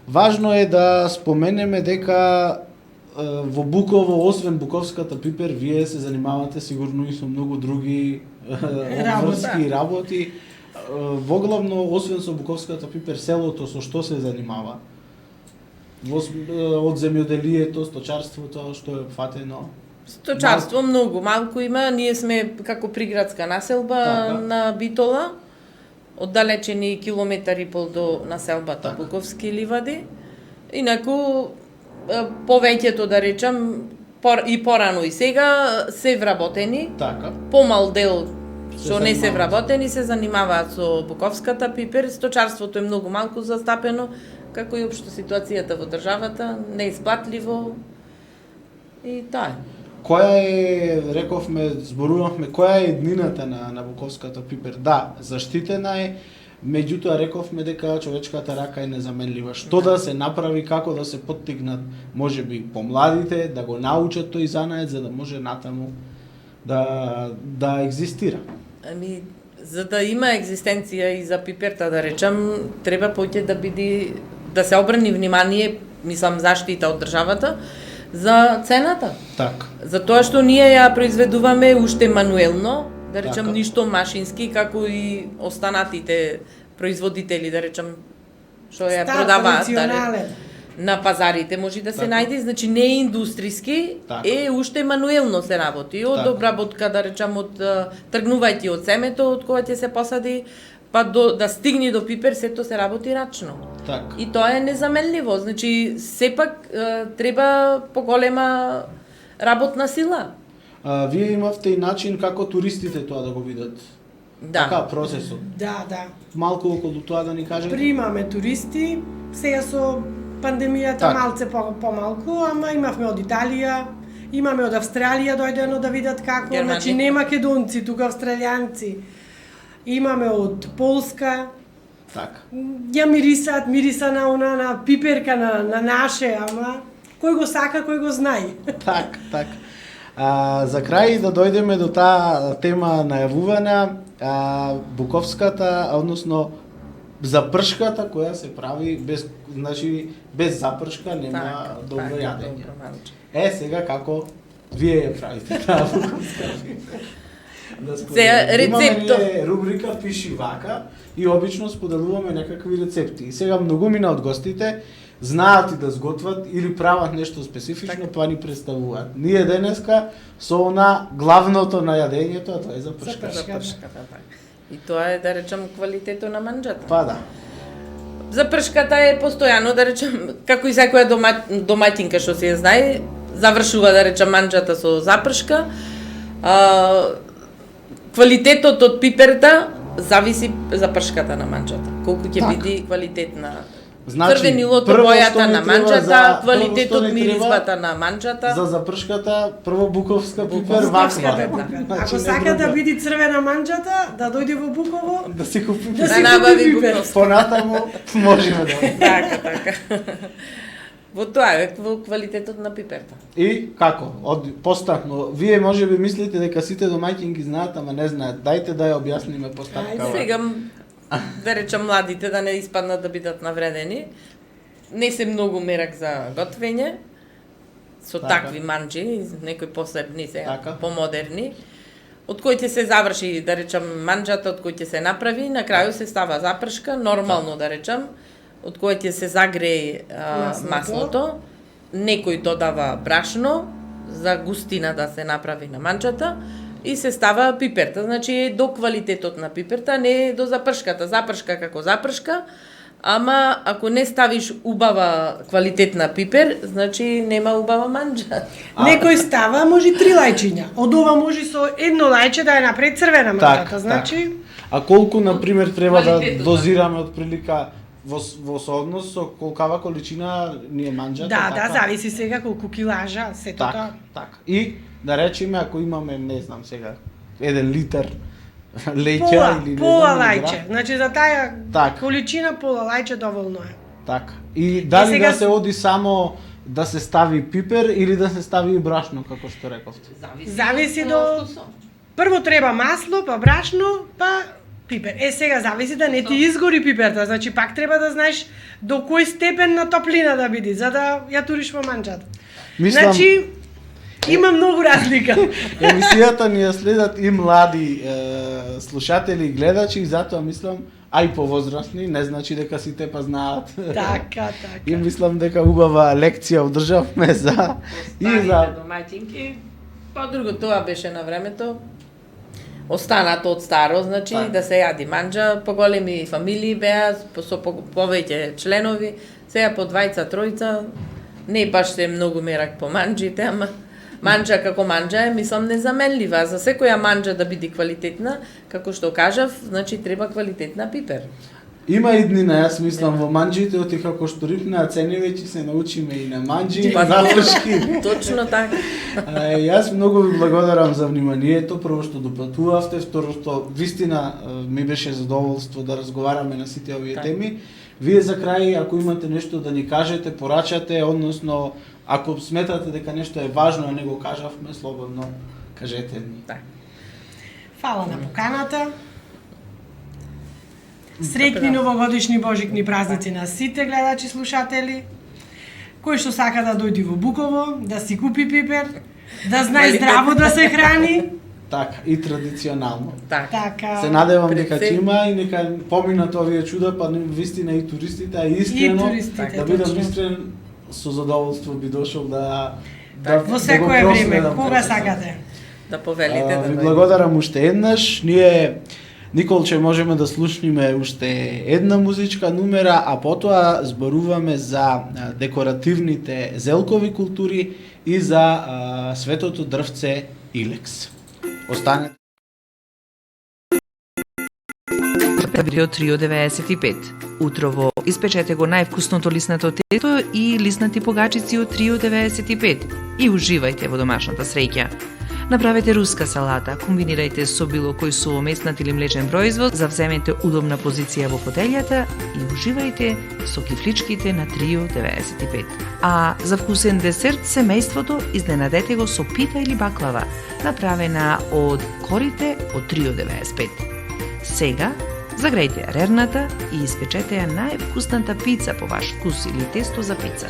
Важно е да споменеме дека во Буково, освен буковската пипер, вие се занимавате сигурно и со многу други врски работи. Воглавно, освен со буковската пипер, селото со што се занимава? Од земјоделието, сточарството, што е фатено? Сточарство многу малку има, ние сме како приградска населба Така. на Битола. оддалечени километар и пол до населбата Буковски ливади. Инаку повеќето да речам и порано и сега се вработени. Така. Помал дел што не се занимаваат. вработени се занимаваат со буковската пипер. Сточарството е многу малку застапено, како и општо ситуацијата во државата, неисплатливо. И тоа е. Која е, рековме, зборувавме, која е еднината на буковската пипер? Да, заштитена е, меѓутоа рековме дека човечката рака е незаменлива. Што да се направи, како да се поттикнат, можеби помладите, да го научат тој занает, за да може натаму да екзистира. Ами, за да има екзистенција и за пиперта, да речам, треба поќе да се обрани внимание, мислам, заштита од државата, за цената. Така. За тоа што ние ја произведуваме уште мануелно, да речам, Така. ништо машински, како и останатите производители, да речам, што ја продаваат на пазарите, може да се Така. најде, значи не е индустријски, Така. уште мануелно се работи, од Така. обработка, да речам, тргнувајќи од семето, од кога ќе се посади, па да стигне до пипер, сето се работи рачно. Така. И тоа е незаменливо, значи сепак треба поголема работна сила. Вие имавте и начин како туристите тоа да го видат. Да. Така, процесот. Да. Малку околу тоа да ни кажете. Примаме туристи, сега со пандемијата Так. малце помалку, ама имавме од Италија, имаме од Австралија дојдено да видат како, Германија. значи не македонци, тука австралијанци. Имаме од Полска, Така. ја мириса на пиперка на наше, ама кој го сака, кој го знае. Так. За крај да дојдеме до таа тема најавувана, буковската, односно запршката која се прави без запршка нема добро јадење. Сега како вие ја правите таа буковска? Да Сега, рецепто. Имаме рубрика Пиши вака и обично споделуваме некакви рецепти. И сега многумина од гостите знаат и да сготват или прават нешто специфично, па ни представуваат. Ние денеска со она главното на јадењето, а тоа е запршка. И тоа е, да речам, квалитето на манџата. Па да. Запршката е постојано, да речем, како и секоја домаќинка што се ја знае, завршува, да речем, манџата со запршка. Квалитетот од пиперта зависи запршката на манџата. Колку ќе биде квалитетна. Црвенилото, бојата на манџата, квалитетот миризбата на манџата. За запршката прво буковска пипер ваква. Ако сака да биде црвена манџата, да дојде во Буково, Да си купи да Да си набави купи пипер. буковска. понатаму можеме да. Така. Во тоа е во квалитетот на пиперта. И како? Постапно, вие можеби мислите дека сите домаќинки знаат, ама не знаат. Дајте да ја објасниме постапкава. Сега, да речам, младите да не испаднат да бидат навредени. Не се многу мерак за готвење, со Така. такви манџи, некои посебни сега, Така. помодерни, од кои ќе се заврши, да речам, манџата, од кои ќе се направи, на крају се става запршка, нормално да речам, од која ќе се загрее маслото, некој додава брашно, за густина да се направи на манџата, и се става пиперта, значи до квалитетот на пиперта, не до запршката. Запршка како запршка, ама ако не ставиш убава квалитетна пипер, значи нема убава манџа. Некој става, може 3 лајчиња. Од ова може со едно лајче да ја направи црвена манџата, значи А колку, например, треба да Квалитетот. дозираме од прилика во сооднос со колкава количина ни е манџата? да, зависи сега колку килажа, сето тоа. Така. И да речеме ако имаме, не знам сега, 1 литар леќа или не Пола знам, лајче. Значи за таа Така. количина пола лајче доволно е. Така. И дали сега да се оди само да се стави пипер или да се стави и брашно, како што рековте? Зависи до прво треба масло, па брашно, па пипер. Сега зависи да не ти изгори пиперта, значи пак треба да знаеш до кој степен на топлина да биде, за да ја туриш во манџата. Мислам, Значи има многу разлика. емисијата ни ја следат и млади слушатели и гледачи, и затоа мислам, а и повозрастни, не значи дека сите па знаат. Така. И мислам дека убава лекција одржавме за и за домаќинки. Па друго, тоа беше на времето. останато од старо, значи Така. да се јади манџа, поголеми фамилии беа со повеќе членови, сега по двајца, тројца, не баш се многу мерак по манџите, ама манџа како манџа е, мислам, незаменлива. За секоја манџа да биде квалитетна, како што кажав, значи треба квалитетна пипер. Има и днина, јас мислам, во манџите, оти како што рипна цени, веќе се научиме и на манџи, и Па, на флешки. Точно така. Јас многу ви благодарам за вниманието, прво што допатувавте, второ што вистина ми беше задоволство да разговараме на сите овие Така. теми. Вие за крај, ако имате нешто да ни кажете, порачате, односно, ако сметате дека нешто е важно, а не го кажавме, слободно кажете ни. Така. Фала на поканата. Среќни новогодишни божикни празници на сите гледачи и слушатели. Кој што сака да дојде во Буково, да си купи пипер, да знае здраво да се храни. Така, и традиционално. Така. Така. Се надевам Пред дека се- ќе има и нека поминат овие чуда, па вистина и туристите, а искрено, И туристите, да бидам точно. искрен, со задоволство би дошол да Така. Во секое го време, проследам. кога сакате. Да повелите да Ви дојде. благодарам уште еднаш. Ние Николче можеме да слушниме уште една музичка нумера, а потоа зборуваме за декоративните зелкови култури и за светото дрвце Илекс. Останете. Таврио Трио 95. Утрово испечете го највкусното лиснато тесто и лиснати погачици од Трио 95 и уживајте во домашната среќа. Направете руска салата, комбинирајте со било кој суомеснат или млечен производ, завземете удобна позиција во фотелјата и уживајте со кифличките на Трио 95. А за вкусен десерт семејството изненадете го со пита или баклава, направена од корите од Трио 95. Сега загрејте рерната и испечете ја највкусната пица по ваш вкус или тесто за пица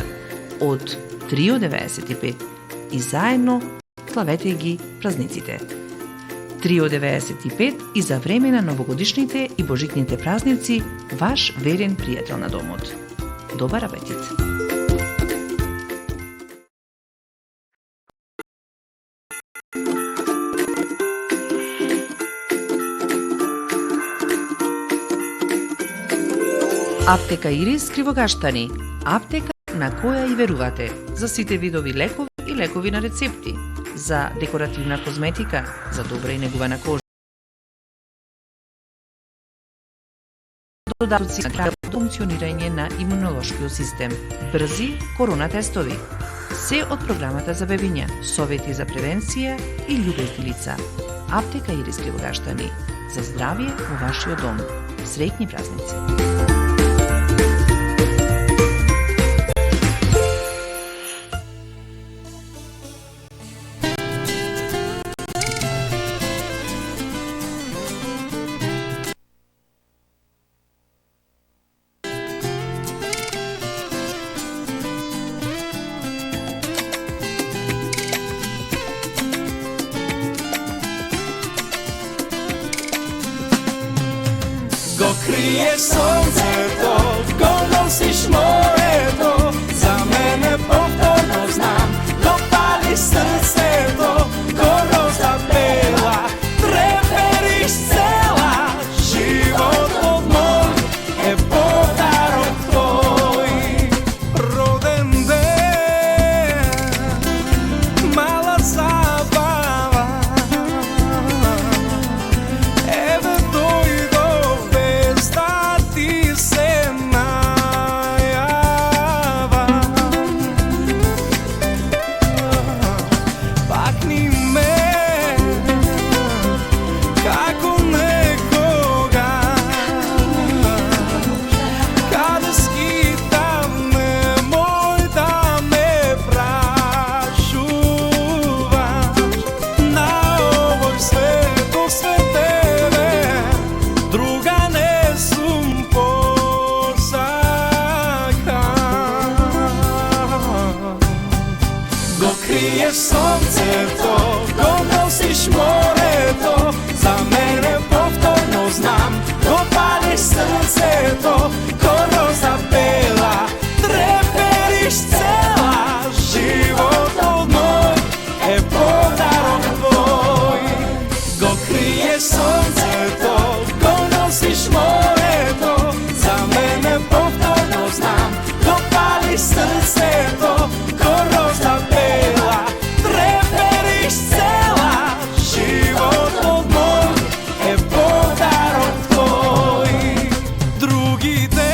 од Трио 95 и заедно славете ги празниците. Трио 95 и за време на новогодишните и божитните празници ваш верен пријател на домот. Добар апетит! Аптека Ирис Кривогаштани. Аптека на која и верувате. За сите видови лекови и лекови на рецепти. За декоративна козметика, за добра и негувана кожа. Додатоци за функционирање на имунолошкиот систем. Брзи корона тестови. Се од програмата за бебиња, совети за превенција и љубезни лица. Аптека Ирис Кривогаштани. За здравје во вашиот дом. Среќни празници! Го крие сонцето, го носиш моето, за мене повторно знам, го пали срцето, го роза бела, препериш цела, животот мој е подарок твој. Роден ден, мала забава, еве дојдов без да ти се најава. Пакни ме како некога, каде скитам немој да ме прашуваш. На овој свет освен тебе друга не сум посакан. Го криеш сонцето, го носиш морето, за мене повторно знам, го палиш срцето, ко роза бела, трепериш цела, животот мој е подарок твој. Го криеш mene повторно знам, допали срцето, ко роза бела, трепериш цела, животот мој е подарок твој. Другите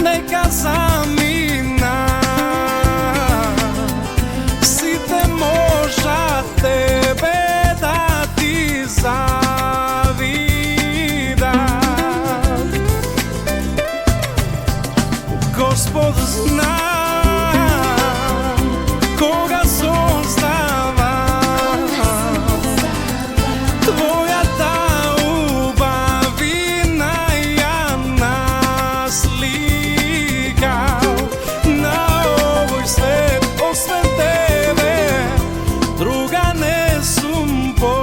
нека замина, сите можат тебе да ти завидат. Господ зна кога создава твојата убавина, ја насликал на овој свет. Освен тебе друга не сум посакал.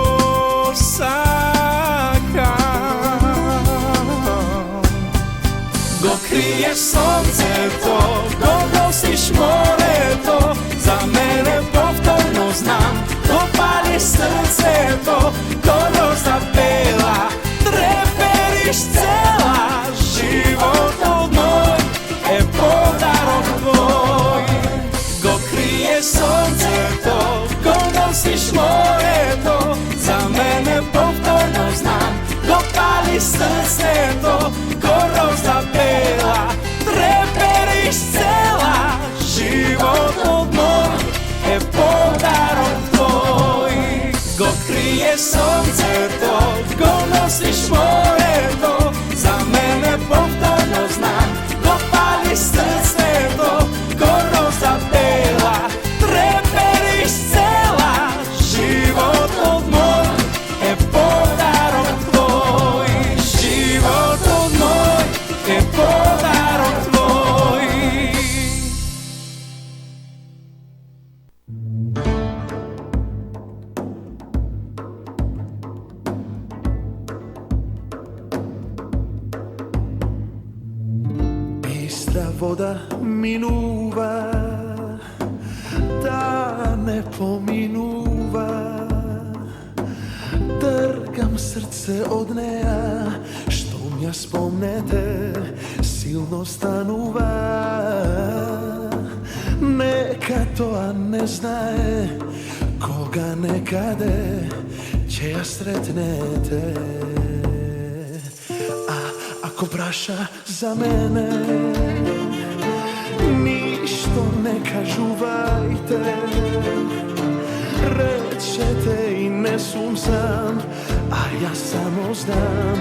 Го криеш сонцето, го носиш морето, за мене повторно знам, го палиш срцето, ко роза бела, трепериш цела, животот мој е подарок твој. Го криеш сонцето, го носиш морето, за мене повторно знам, го палиш срцето, ко роза бела, трепериш цела, животот мој е подарок твој. Го криеш сонцето, го носиш морето, за мене повторно знам, го палиш срцето, ко роза бела, трепериш цела, животот мој е подарок твој. Животот мој е подарок твој. Бистра вода минува, да не поминува. Тргам срце од неа, што ја спомнете, силно станува. Нека тоа не знае, кога некаде ќе ја сретнете. А ако праша за мене, ништо не кажувајте. Речете и не сум сам, а јас само знам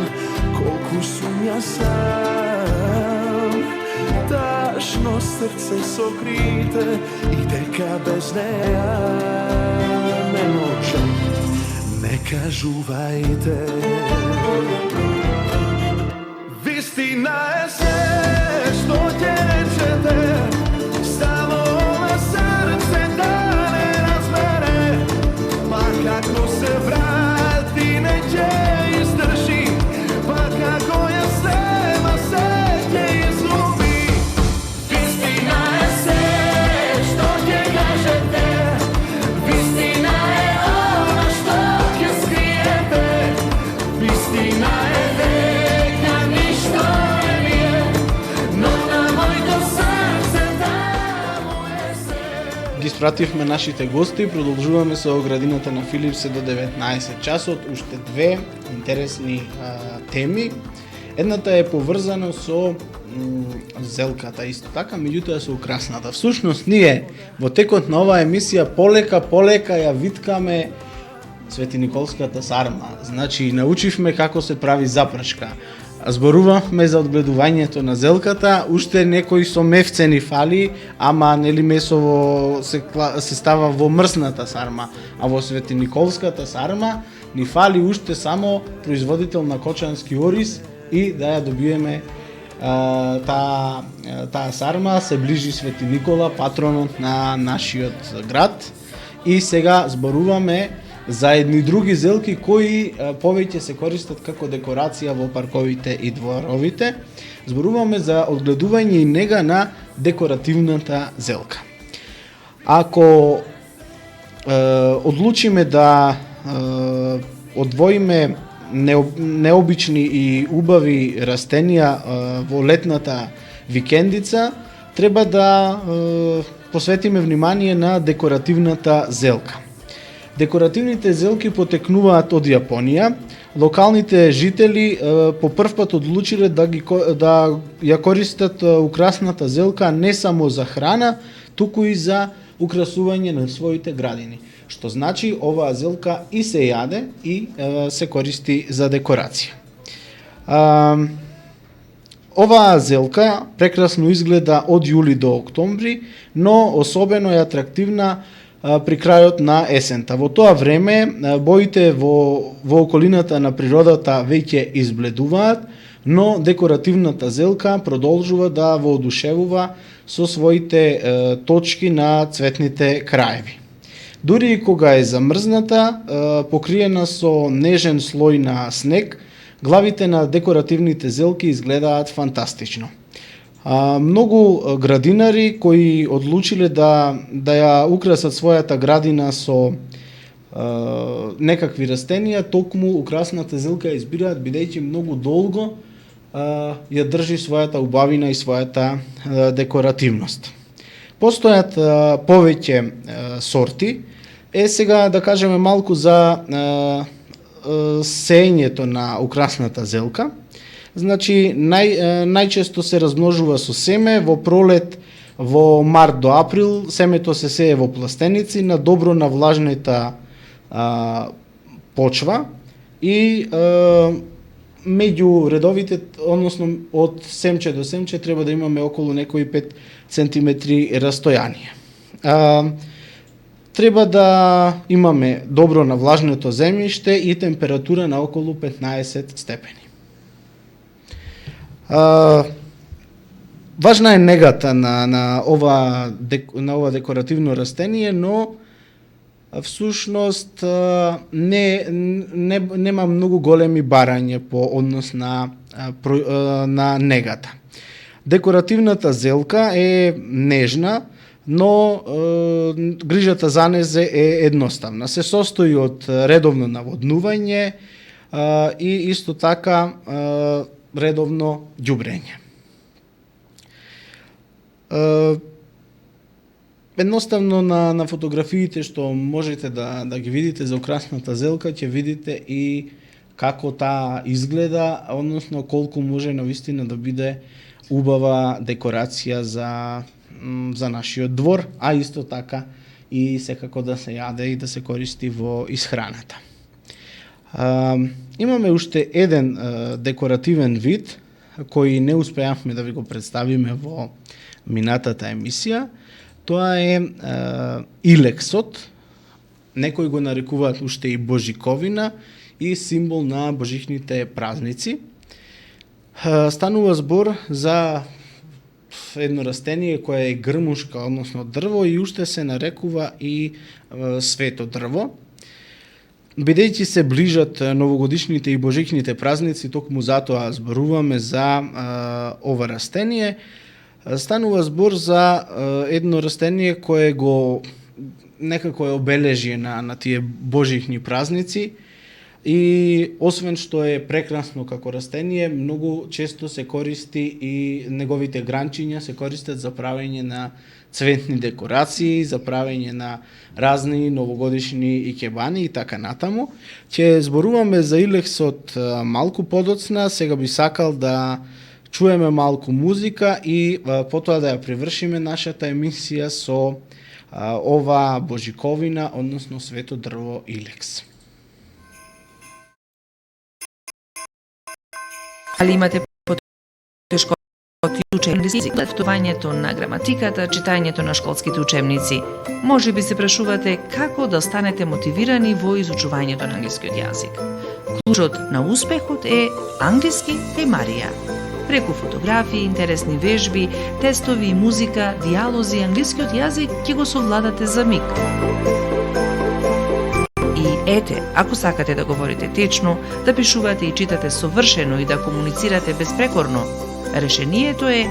колку сум јас сам. Тажно срце сокрите и дека без неа не може. Не кажувајте. Вистина е се што ќе речете, само ова срце да не разбере. Па како се врати не ќе издржи, па како ја сема се ќе изгуби. Вистина е се што ќе кажете, вистина е ова што ќе скриете. Вистина е дека ништо не ми е, но на моето срце таму е се. Ги спративме нашите гости, продолжуваме со градината на Филипсе до 19 часот, уште две интересни теми. Едната е поврзана со зелката, исто така, меѓутоа со украсната. Всушност, ние во текот на оваа емисија полека ја виткаме Светиниколската сарма. Значи, научивме како се прави запршка. Зборувавме за одгледувањето на зелката, уште некои со мевцени фали, ама нели месово се става во мрсната сарма, а во Светиниколската сарма ни фали уште само производител на кочански ориз и да ја добиеме таа сарма. Се ближи Свети Никола, патронот на нашиот град, и сега зборуваме за едни други зелки кои повеќе се користат како декорација во парковите и дворовите. Зборуваме за одгледување и нега на декоративната зелка. Ако одлучиме да одвоиме необични и убави растенија во летната викендица, треба да посветиме внимание на декоративната зелка. Декоративните зелки потекнуваат од Јапонија. Локалните жители по прв пат одлучиле да ја користат украсната зелка не само за храна, туку и за украсување на своите градини. Што значи оваа зелка и се јаде и се користи за декорација. Оваа зелка прекрасно изгледа од јули до октомври, но особено е атрактивна при крајот на есента. Во тоа време боите во околината на природата веќе избледуваат, но декоративната зелка продолжува да воодушевува со своите точки на цветните краеви. Дури и кога е замрзната, покриена со нежен слој на снег, главите на декоративните зелки изгледаат фантастично. Многу градинари кои одлучиле да ја украсат својата градина со некакви растенија, токму украсната зелка ја избираат бидејќи многу долго ја држи својата убавина и својата декоративност. Постојат повеќе сорти. Сега да кажеме малку за сеењето на украсната зелка. Значи, најчесто се размножува со семе, во пролет, во март до април, семето се сее во пластеници на добро навлажнета почва и меѓу редовите, односно од семче до семче, треба да имаме околу некои 5 сантиметри растојание. Треба да имаме добро навлажнето земјиште и температура на околу 15 степени. Важна е негата на ова декоративно растение, но всушност нема многу големи барања по однос на негата. Декоративната зелка е нежна, но грижата за незе е едноставна. Се состои од редовно наводнување и исто така редовно ѓубрење. Едноставно на фотографиите што можете да ги видите за украсната зелка, ќе видите и како таа изгледа, односно колку може навистина да биде убава декорација за нашиот двор, а исто така и секако да се јаде и да се користи во исхраната. Имаме уште еден декоративен вид кој не успеавме да ви го представиме во минатата емисија. Тоа е илексот. Некои го нарекуваат уште и божиковина и символ на божихните празници. Станува збор за едно растение кое е грмушка, односно дрво, и уште се нарекува и свето дрво. Бидејќи се ближат новогодишните и божихните празници, токму затоа зборуваме за ова растение. Станува збор за едно растение кое го некако е обележие на тие божихни празници и освен што е прекрасно како растение, многу често се користи и неговите гранчиња се користат за правење на цветни декорации, за правење на разни новогодишни икебани и така натаму. Ќе зборуваме за илексот малку подоцна, сега би сакал да чуеме малку музика и потоа да ја привршиме нашата емисија со ова божиковина, односно свето дрво илекс. Али имате потешкоти учење език, лефтувањето на граматиката, читањето на школските учебници. Може би се прашувате како да станете мотивирани во изучувањето на англискиот јазик. Клучот на успехот е англиски кај Марија. Преку фотографии, интересни вежби, тестови и музика, диалози, англискиот јазик ќе го совладате за миг. И ете, ако сакате да говорите течно, да пишувате и читате совршено и да комуницирате безпрекорно, решението е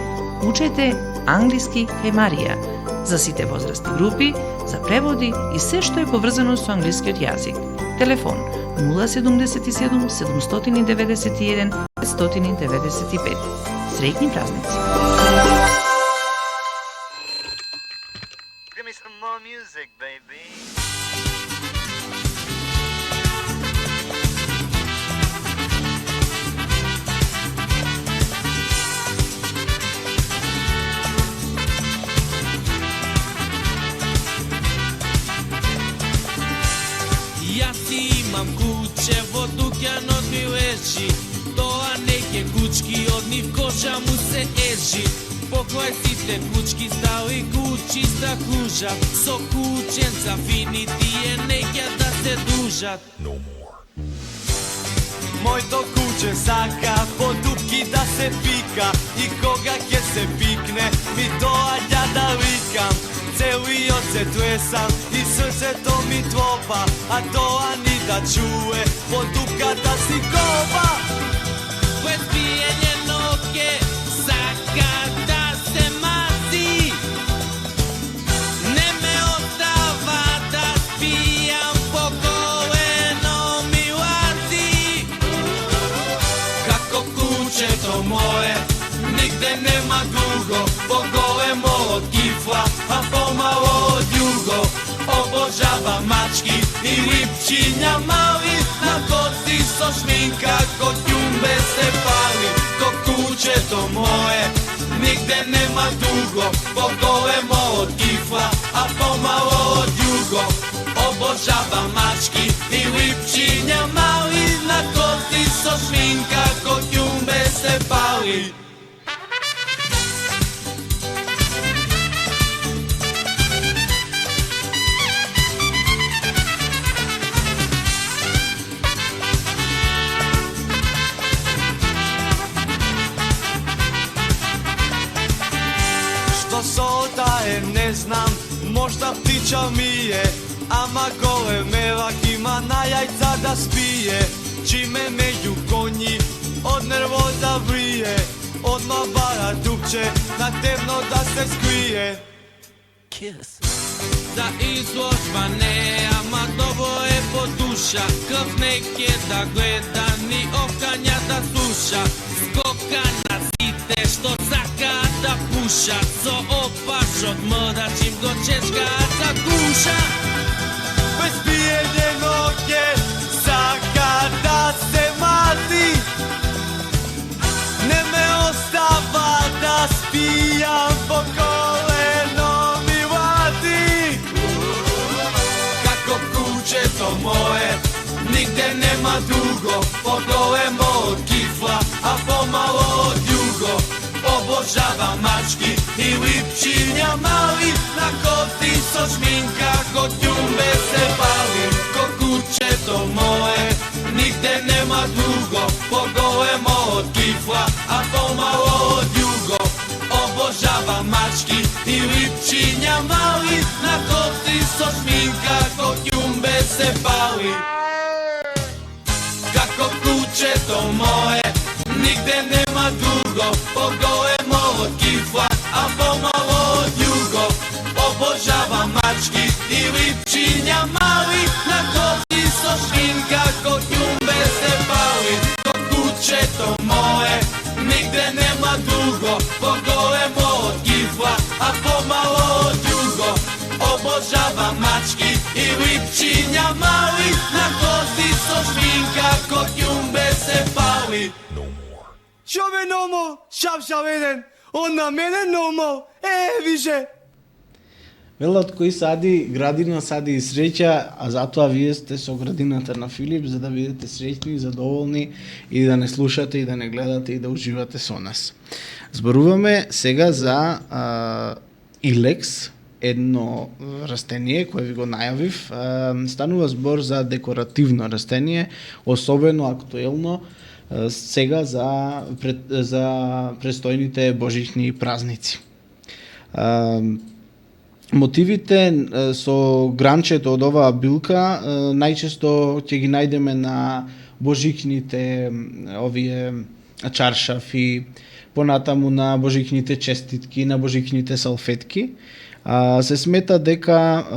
учете англиски кај Марија за сите возрастни групи, за преводи и се што е поврзано со англискиот јазик. Телефон 077 791 595. Среќни празници! Give me some more music, baby. Јас имам куче во дуќанот ми лежи, тоа неќе кучки од нив кожа му се ежи. Покрај сите кучки стали кучиста кружат, со кученца фини тие неќе да се дружат. Моето куче сака по дупки да се пика и кога ќе се пикне ми доаѓа да викам. Целиот се тресам и срцето ми тропа, а тоа ни да чуе по дупката си копа. Пред пиење ноќе сака да се мази, не ме остава да спијам, по колено ми лази. Како кучето мое, нигде нема друго, поголемо од кифла, а помало од југо. Обожава мачки и липчиња мали, на коси со шминка кod ѓумбе се пали. Ко кучето мое, нигде нема друго, поголемо од кифла, а помало од југо. Обожава мачки и липчиња мали, на коси со шминка кod ѓумбе се пали. Не знам, можда птича ми е, ама големелак има на јајца да спие. Чиме меѓу коњи, од нервоза врие, одма бара дупче, на темно да се скрие. За изложба не, ама добро е по душа, крв неќе да гледа, ни окања да слуша. Скока на сите што сакаат да пушат, со опашот мрдач им го чечкаат за душа. Без пиење ноќе сака да се мази, не ме остава да спијам, по колено ми лази. Како кучето мое, нигде нема друго, поголемо од кифла, а помало од југо. Обожава мачки и липчиња мали, на коси со шминка кod ѓумбе се пали. Ко кучето мое, нигде нема друго, поголемо од кифла, а помало од југо. Обожава мачки и липчиња мали, на коси со шминка кod ѓумбе се пали. Како кучето мое, нигде нема друго, поголемо од кифла, а помало од југо. Обожава мачки и липчиња мали, на коси со шминка кod ѓумбе се пали. Ко кучето мое, нигде нема друго, поголемо од кифла, а помало од југо. Обожава мачки и липчиња мали, на коси со шминка кod ѓумбе се пали. Чове номо, шапшав еден, он на мене номо, више. Велат кој сади, градина сади и среќа, а затоа вие сте со градината на Филип, за да бидете среќни, задоволни и да не слушате и да не гледате и да уживате со нас. Зборуваме сега за Илекс, едно растение кое ви го најавив. Станува збор за декоративно растение, особено актуелно сега за престојните божични празници. Мотивите со гранчето од оваа билка најчесто ќе ги најдеме на божикните овие чаршафи, понатаму на божикните честитки, на божикните салфетки. Се смета дека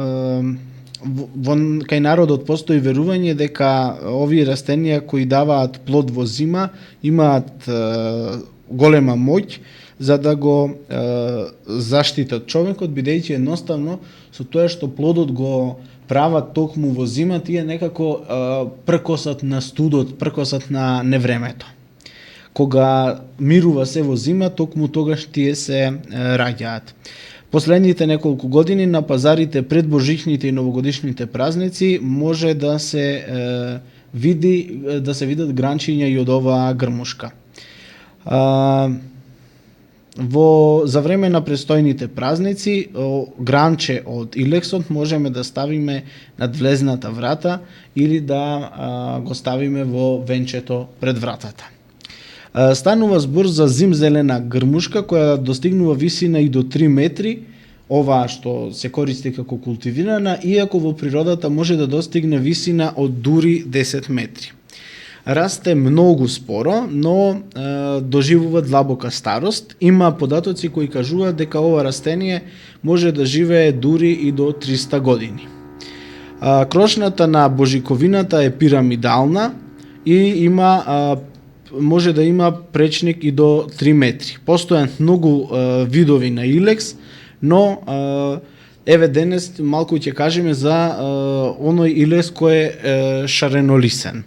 кај народот постои верување дека овие растенија кои даваат плод во зима имаат голема моќ за да го заштитат човекот, бидејќи едноставно со тоа што плодот го прават токму во зима, тие некако пркосат на студот, пркосат на невремето. Кога мирува се во зима, токму тогаш тие се раѓаат. Последните неколку години на пазарите пред божичните и новогодишните празници може да се видат гранчиња и од оваа грмушка. За време на престојните празници, гранче од илексот можеме да ставиме над влезната врата или да го ставиме во венчето пред вратата. Станува збор за зимзелена грмушка која достигнува висина и до 3 метри, оваа што се користи како култивирана, иако во природата може да достигне висина од дури 10 метри. Расте многу споро, но доживува длабока старост. Има податоци кои кажуваат дека ова растение може да живее дури и до 300 години. Крошната на божиковината е пирамидална и може да има пречник и до 3 метри. Постојат многу видови на илекс, но еве денес малку ќе кажеме за оној илекс кој е шаренолисен.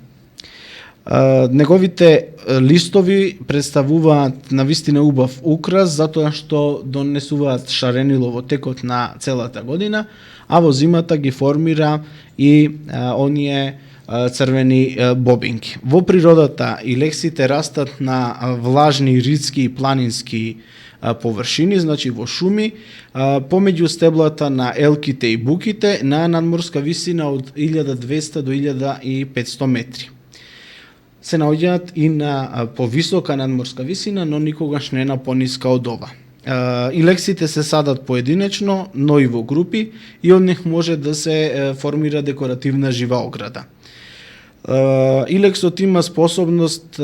Неговите листови представуваат навистина убав украс затоа што донесуваат шаренило во текот на целата година, а во зимата ги формира и оние црвени бобинки. Во природата илексите растат на влажни ридски и планински површини, значи во шуми, помеѓу стеблата на елките и буките на надморска висина од 1200 до 1500 метри. Се наоѓаат и на повисока надморска висина, но никогаш не на пониска од ова. Илексите се садат поединечно, но и во групи и од них може да се формира декоративна жива ограда. Илексот има способност,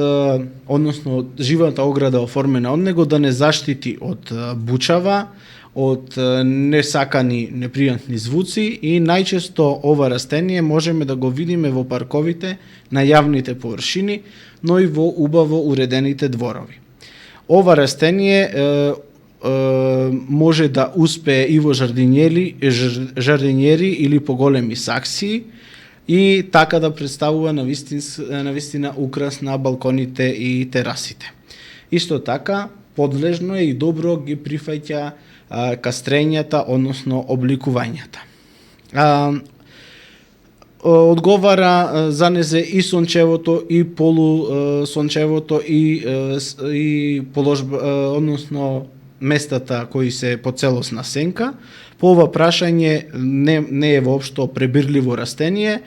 односно живата ограда оформена од него, да не заштити од бучава, од несакани непријатни звуци и најчесто ова растение можеме да го видиме во парковите на јавните површини, но и во убаво уредените дворови. Ова растение може да успее и во жардинјери или поголеми саксии и така да представува навистина украс на балконите и терасите. Исто така, подлежно е и добро ги прифаќа кастрењата, односно обликувањата. Одговара за незе и сончевото и полусончевото и положба, односно местата кои се по целосна сенка. По ова прашање не е воопшто пребирливо растение,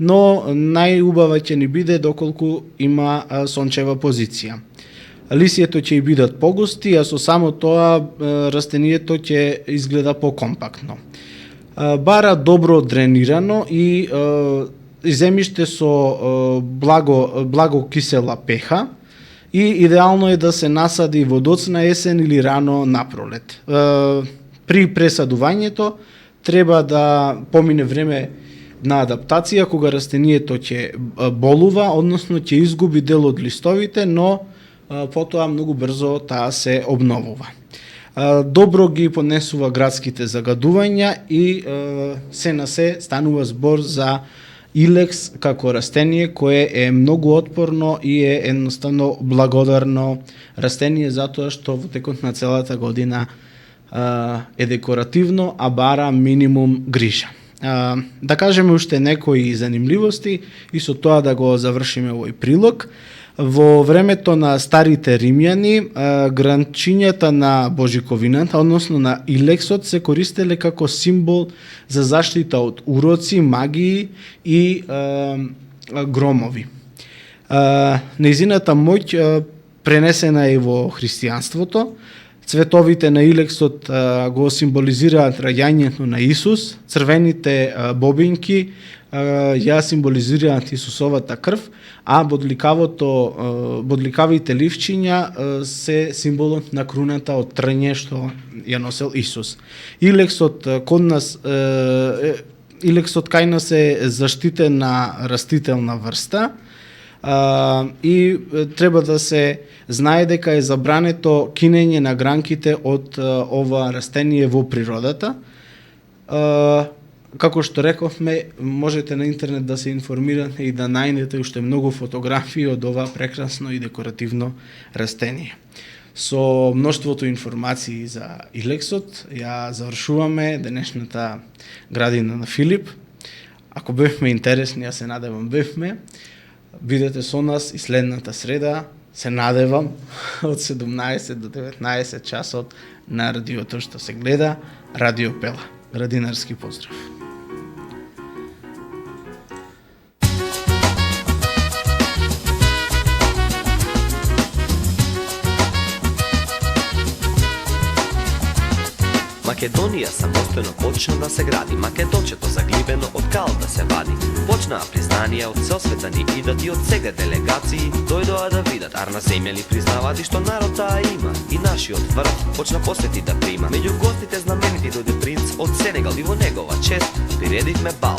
но најубава ќе ни биде доколку има сончева позиција. Лисието ќе и бидат погусти, а со само тоа растението ќе изгледа покомпактно. Бара добро дренирано и земјиште со благо кисела пеха и идеално е да се насади во доцна есен или рано напролет. При пресадувањето треба да помине време на адаптација кога растението ќе болува, односно ќе изгуби дел од листовите, но потоа многу брзо таа се обновува. Добро ги поднесува градските загадувања и се на се станува збор за илекс како растение кое е многу отпорно и е едноставно благодарно растение затоа што во текот на целата година е декоративно, а бара минимум грижа. Да кажеме уште некои занимливости и со тоа да го завршиме овој прилог. Во времето на старите римјани, гранчињата на божиковината, односно на илексот, се користеле како символ за заштита од уроци, магии и громови. Нејзината моќ пренесена е во христијанството. Цветовите на илексот го символизираат раѓањето на Исус, црвените бобинки ја символизираат Исусовата крв, а бодликавите ливчиња се символот на круната од трње што ја носел Исус. Илексот код нас илексот кај нас е заштитена растителна врста и треба да се знае дека е забрането кинење на гранките од ова растение во природата. Како што рековме, можете на интернет да се информирате и да најдете уште многу фотографии од ова прекрасно и декоративно растение. Со мноштвото информации за илексот, ја завршуваме денешната градина на Филип. Ако бевме интересни, ја се надевам бевме, бидете со нас и следната среда, се надевам, од 17 до 19 часот на радиото што се гледа, Радио Пела. Градинарски поздрав. Македонија самостојно почна да се гради, Македончето загливено од кал да се вади. Почнаа признанија од цел света ни идат и од сега делегации дојдоа да видат. Арна земја ли признават и што народ таа има, и нашиот врв почна посети да прима. Меѓу гостите знаменити дојде принц од Сенегал и во негова чест приредивме бал.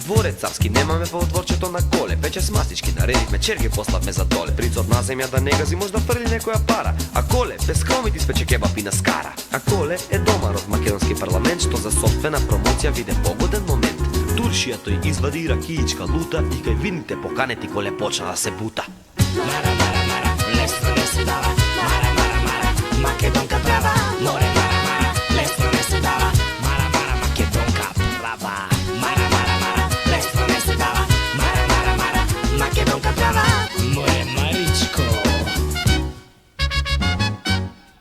Дворец царски немаме во дворчето на коле, пече с мастички наредивме, черги пославме за доле. Принцот на земја да не гази, може да фрли некоја пара, а коле без кромити спече кебап и на скара. А коле е домар од македонски парламент, што за собствена промоција виде погоден момент. Туршија тој извади ракиичка лута и кај видните поканети коле почна да се бута. Мара, мара, мара, лесно не се дава. Мара, мара, мара, македонка права. Море, мара, мара, лесно не се дава. Мара, мара, македонка права. Мара, мара, мара, лесно не се дава. Мара, мара, мара, македонка права. Море, Маричко.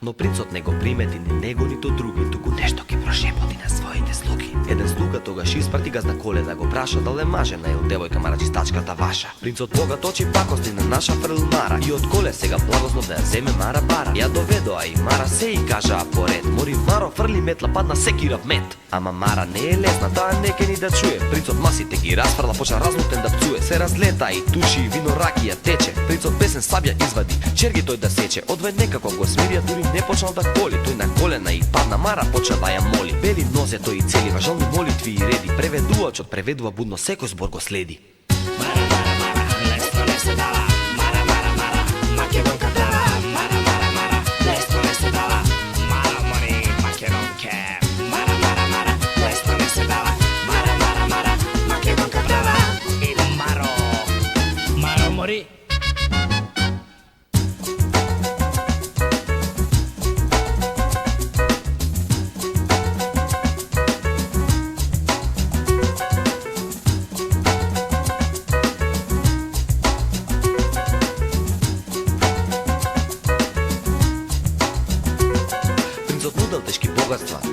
Но принцот не го примети ни него нито други, туку нешто ги прошепоти на своите слуги. Еден слуга тогаш испрати газда Коле да го праша дали маже на ел девојка мараџистачката ваша. Принцот богат очи пакости на наша фрл Мара и од Коле сега благослов да ја земе Мара бара. Ја доведоа и Мара се и кажаа поред, мори Маро фрли метла падна секира в мет. Ама Мара не е лесна, таа не ке ни да чуе. Принцот масите ги расфрла, почна разлутен да пцуе. Се разлета и туши и вино ракија тече. Принцот песен сабја извади, черги тој да сече. Одвај некако го смирија, дури не почнал да коли. Тој на колена и падна, Мара почна да ја моли. Бели нозе тој и цели важални молитви и реди. Преведувачот преведува будно, секој збор го следи. Мара, мара, мара, лесно не се дава. Мара, мара, мара, македонка права. Мара, мара, мара, лесно не се дава. Мара, мори, македонке. Мара, мара, мара, лесно не се дава. Мара, мара, мара, македонка права. И Маро, Маро мори.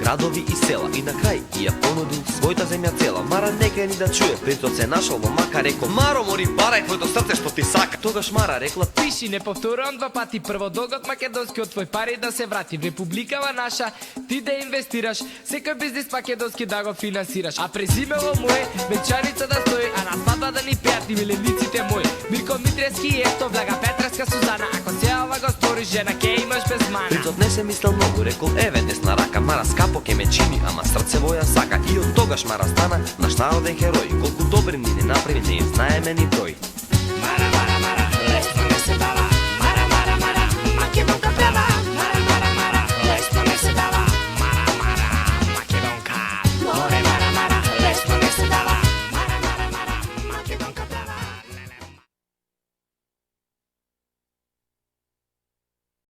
Градови и села и на крај ја понудил својата земја цела. Мара не ке ни да чуе, принцот се нашол во мака рекол: Маро мори, барај твоето срце што ти сака. Тогаш Мара рекла: Пиши, не повторувам два пати, прво долгот македонски од твој пари да се врати в републикава наша, ти да инвестираш, секој бизнис македонски да го финансираш. А презимево му е венчаница да стои, а на свадба да ни пеат и милениците мои. Мирко Митрески, ето Влага Петреска, Сузана, ако се ова го стори жена, ке имаш без мана. Принцот не се мислел многу, рекол: еве десна рака, Мара скапо ке ме чини, ама срце во ја сака. И од тогаш Мара стана наш народен херој, колку добри ни не направи не им знаеме ни број. Мара,